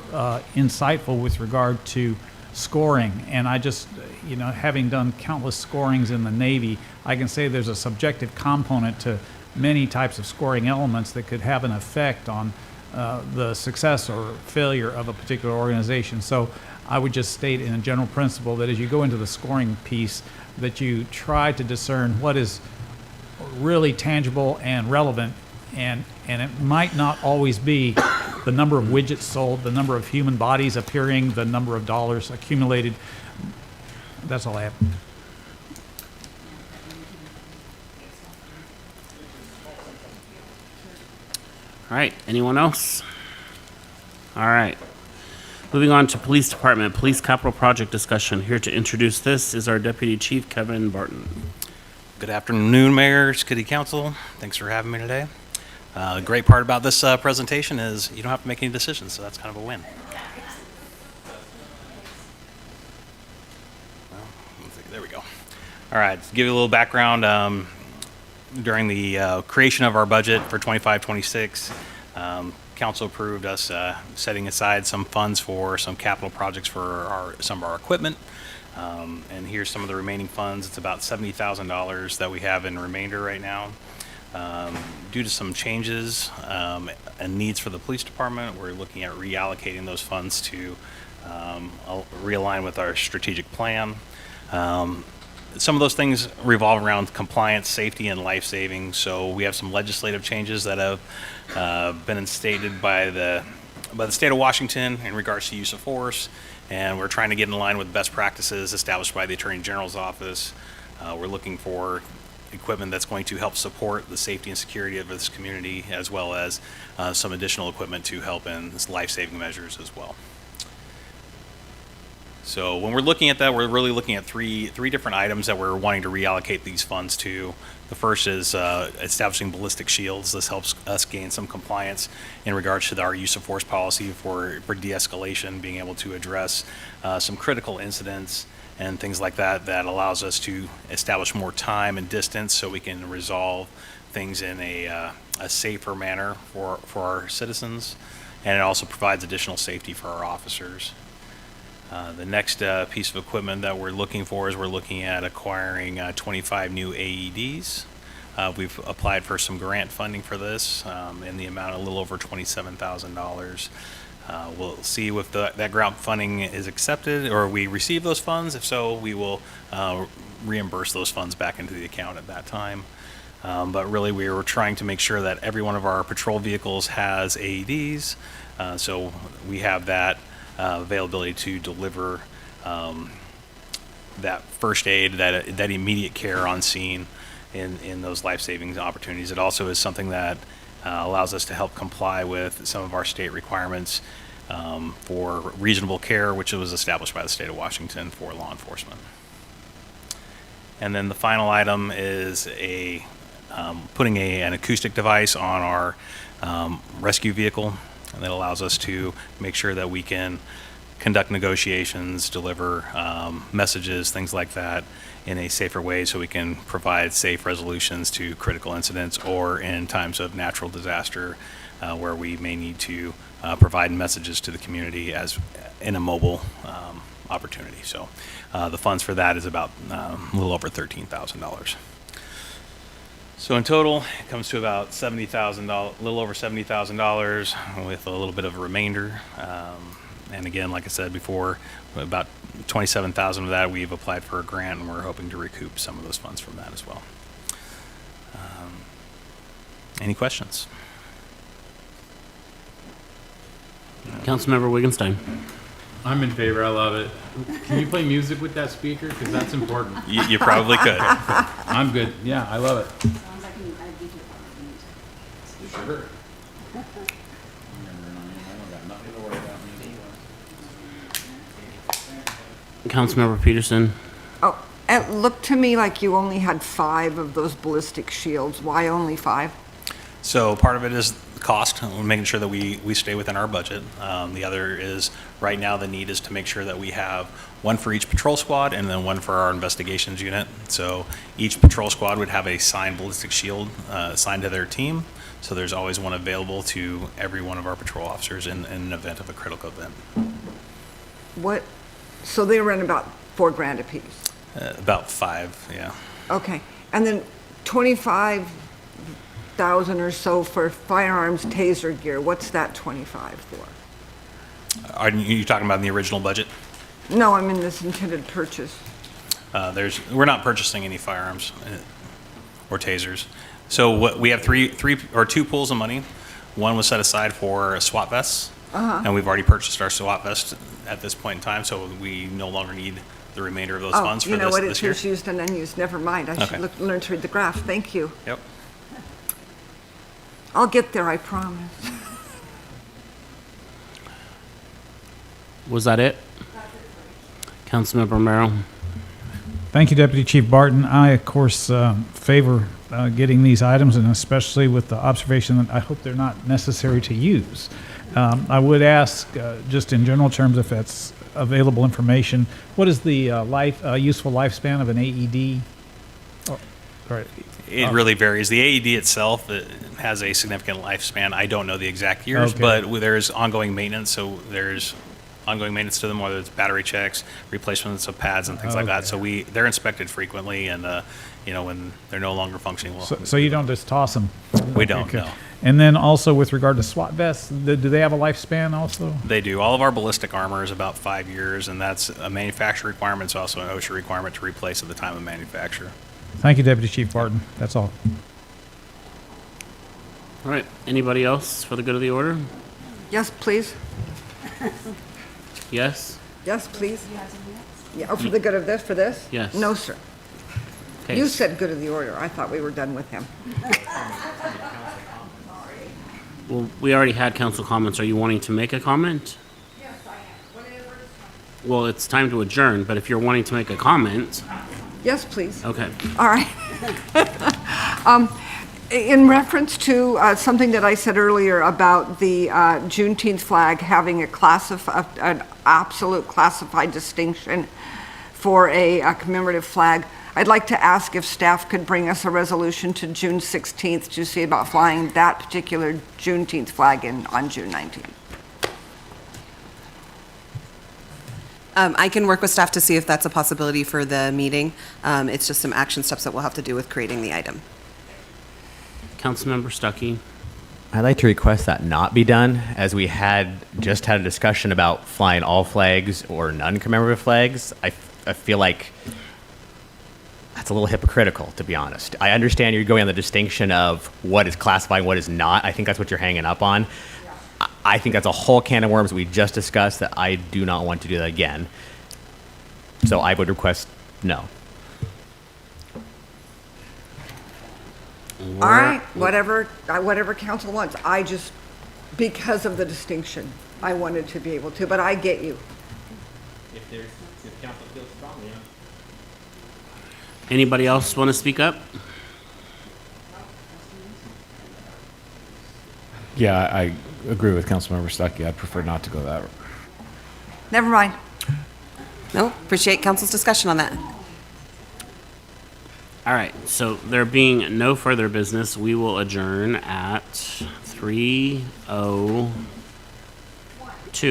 insightful with regard to scoring. And I just, having done countless scorings in the Navy, I can say there's a subjective component to many types of scoring elements that could have an effect on the success or failure of a particular organization. So I would just state in a general principle that as you go into the scoring piece, that you try to discern what is really tangible and relevant, and it might not always be the number of widgets sold, the number of human bodies appearing, the number of dollars accumulated. That's all I have. All right, anyone else? All right. Moving on to Police Department, Police Capital Project discussion. Here to introduce this is our Deputy Chief, Kevin Barton. Good afternoon, Mayor, City Council. Thanks for having me today. The great part about this presentation is you don't have to make any decisions, so that's kind of a win. Well, let's see, there we go. All right, to give you a little background, during the creation of our budget for 25-26, Council approved us setting aside some funds for some capital projects for some of our equipment. And here's some of the remaining funds. It's about $70,000 that we have in remainder right now. Due to some changes and needs for the police department, we're looking at reallocating those funds to realign with our strategic plan. Some of those things revolve around compliance, safety, and life saving. So we have some legislative changes that have been instated by the state of Washington in regards to use of force, and we're trying to get in line with best practices established by the Attorney General's office. We're looking for equipment that's going to help support the safety and security of this community, as well as some additional equipment to help in life-saving measures as well. So when we're looking at that, we're really looking at three different items that we're wanting to reallocate these funds to. The first is establishing ballistic shields. This helps us gain some compliance in regards to our use of force policy for de-escalation, being able to address some critical incidents and things like that, that allows us to establish more time and distance so we can resolve things in a safer manner for our citizens. And it also provides additional safety for our officers. The next piece of equipment that we're looking for is we're looking at acquiring 25 new AEDs. We've applied for some grant funding for this in the amount of a little over $27,000. We'll see if that grant funding is accepted or we receive those funds. If so, we will reimburse those funds back into the account at that time. But really, we were trying to make sure that every one of our patrol vehicles has AEDs, so we have that availability to deliver that first aid, that immediate care on scene in those life-saving opportunities. It also is something that allows us to help comply with some of our state requirements for reasonable care, which was established by the state of Washington for law enforcement. And then the final item is putting an acoustic device on our rescue vehicle, and that allows us to make sure that we can conduct negotiations, deliver messages, things like that in a safer way so we can provide safe resolutions to critical incidents or in times of natural disaster where we may need to provide messages to the community as in a mobile opportunity. So the funds for that is about a little over $13,000. So in total, it comes to about $70,000, a little over $70,000 with a little bit of a remainder. And again, like I said before, about $27,000 of that we've applied for a grant, and we're hoping to recoup some of those funds from that as well. Any questions? Councilmember Wittgenstein. I'm in favor. I love it. Can you play music with that speaker? Because that's important. You probably could. I'm good. Yeah, I love it. Sure. Councilmember Peterson. Oh, it looked to me like you only had 5 of those ballistic shields. Why only 5? So part of it is cost, we're making sure that we stay within our budget. The other is, right now, the need is to make sure that we have one for each patrol squad and then one for our investigations unit. So each patrol squad would have a signed ballistic shield assigned to their team. So there's always one available to every one of our patrol officers in an event of a critical event. What? So they run about $4,000 a piece? About 5, yeah. Okay. And then 25,000 or so for firearms taser gear. What's that 25 for? Are you talking about in the original budget? No, I'm in this intended purchase. We're not purchasing any firearms or tasers. So we have two pools of money. One was set aside for SWAT vests, and we've already purchased our SWAT vest at this point in time, so we no longer need the remainder of those funds for this year. You know what, it's used and unused. Never mind. I should learn to read the graph. Thank you. Yep. I'll get there, I promise. Was that it? Councilmember Merrill. Thank you, Deputy Chief Barton. I, of course, favor getting these items, and especially with the observation that I hope they're not necessary to use. I would ask, just in general terms, if that's available information, what is the useful lifespan of an AED? It really varies. The AED itself has a significant lifespan. I don't know the exact years, but there's ongoing maintenance, so there's ongoing maintenance to them, whether it's battery checks, replacements of pads and things like that. So they're inspected frequently, and when they're no longer functioning well. So you don't just toss them? We don't, no. And then also with regard to SWAT vests, do they have a lifespan also? They do. All of our ballistic armor is about 5 years, and that's a manufacturer requirement. It's also an OSHA requirement to replace at the time of manufacture. Thank you, Deputy Chief Barton. That's all. All right. Anybody else for the good of the order? Yes, please. Yes? Yes, please. Yeah, for the good of this, for this? Yes. No, sir. Okay. You said good of the order. I thought we were done with him. Well, we already had council comments. Are you wanting to make a comment? Yes, I am. Whatever. Well, it's time to adjourn, but if you're wanting to make a comment. Yes, please. Okay. All right. In reference to something that I said earlier about the Juneteenth flag having an absolute classified distinction for a commemorative flag, I'd like to ask if staff could bring us a resolution to June 16th to see about flying that particular Juneteenth flag on June 19th. I can work with staff to see if that's a possibility for the meeting. It's just some action steps that we'll have to do with creating the item. Councilmember Stuckey. I'd like to request that not be done, as we just had a discussion about flying all flags or non-commemorative flags. I feel like that's a little hypocritical, to be honest. I understand you're going on the distinction of what is classified and what is not. I think that's what you're hanging up on. I think that's a whole can of worms we just discussed that I do not want to do that again. So I would request no. All right, whatever council wants. I just, because of the distinction, I wanted to be able to, but I get you. If council feels strongly, Anybody else want to speak up? Yeah, I agree with Councilmember Stuckey. I'd prefer not to go that route. Never mind. No, appreciate council's discussion on that. All right, so there being no further business, we will adjourn at 3:04.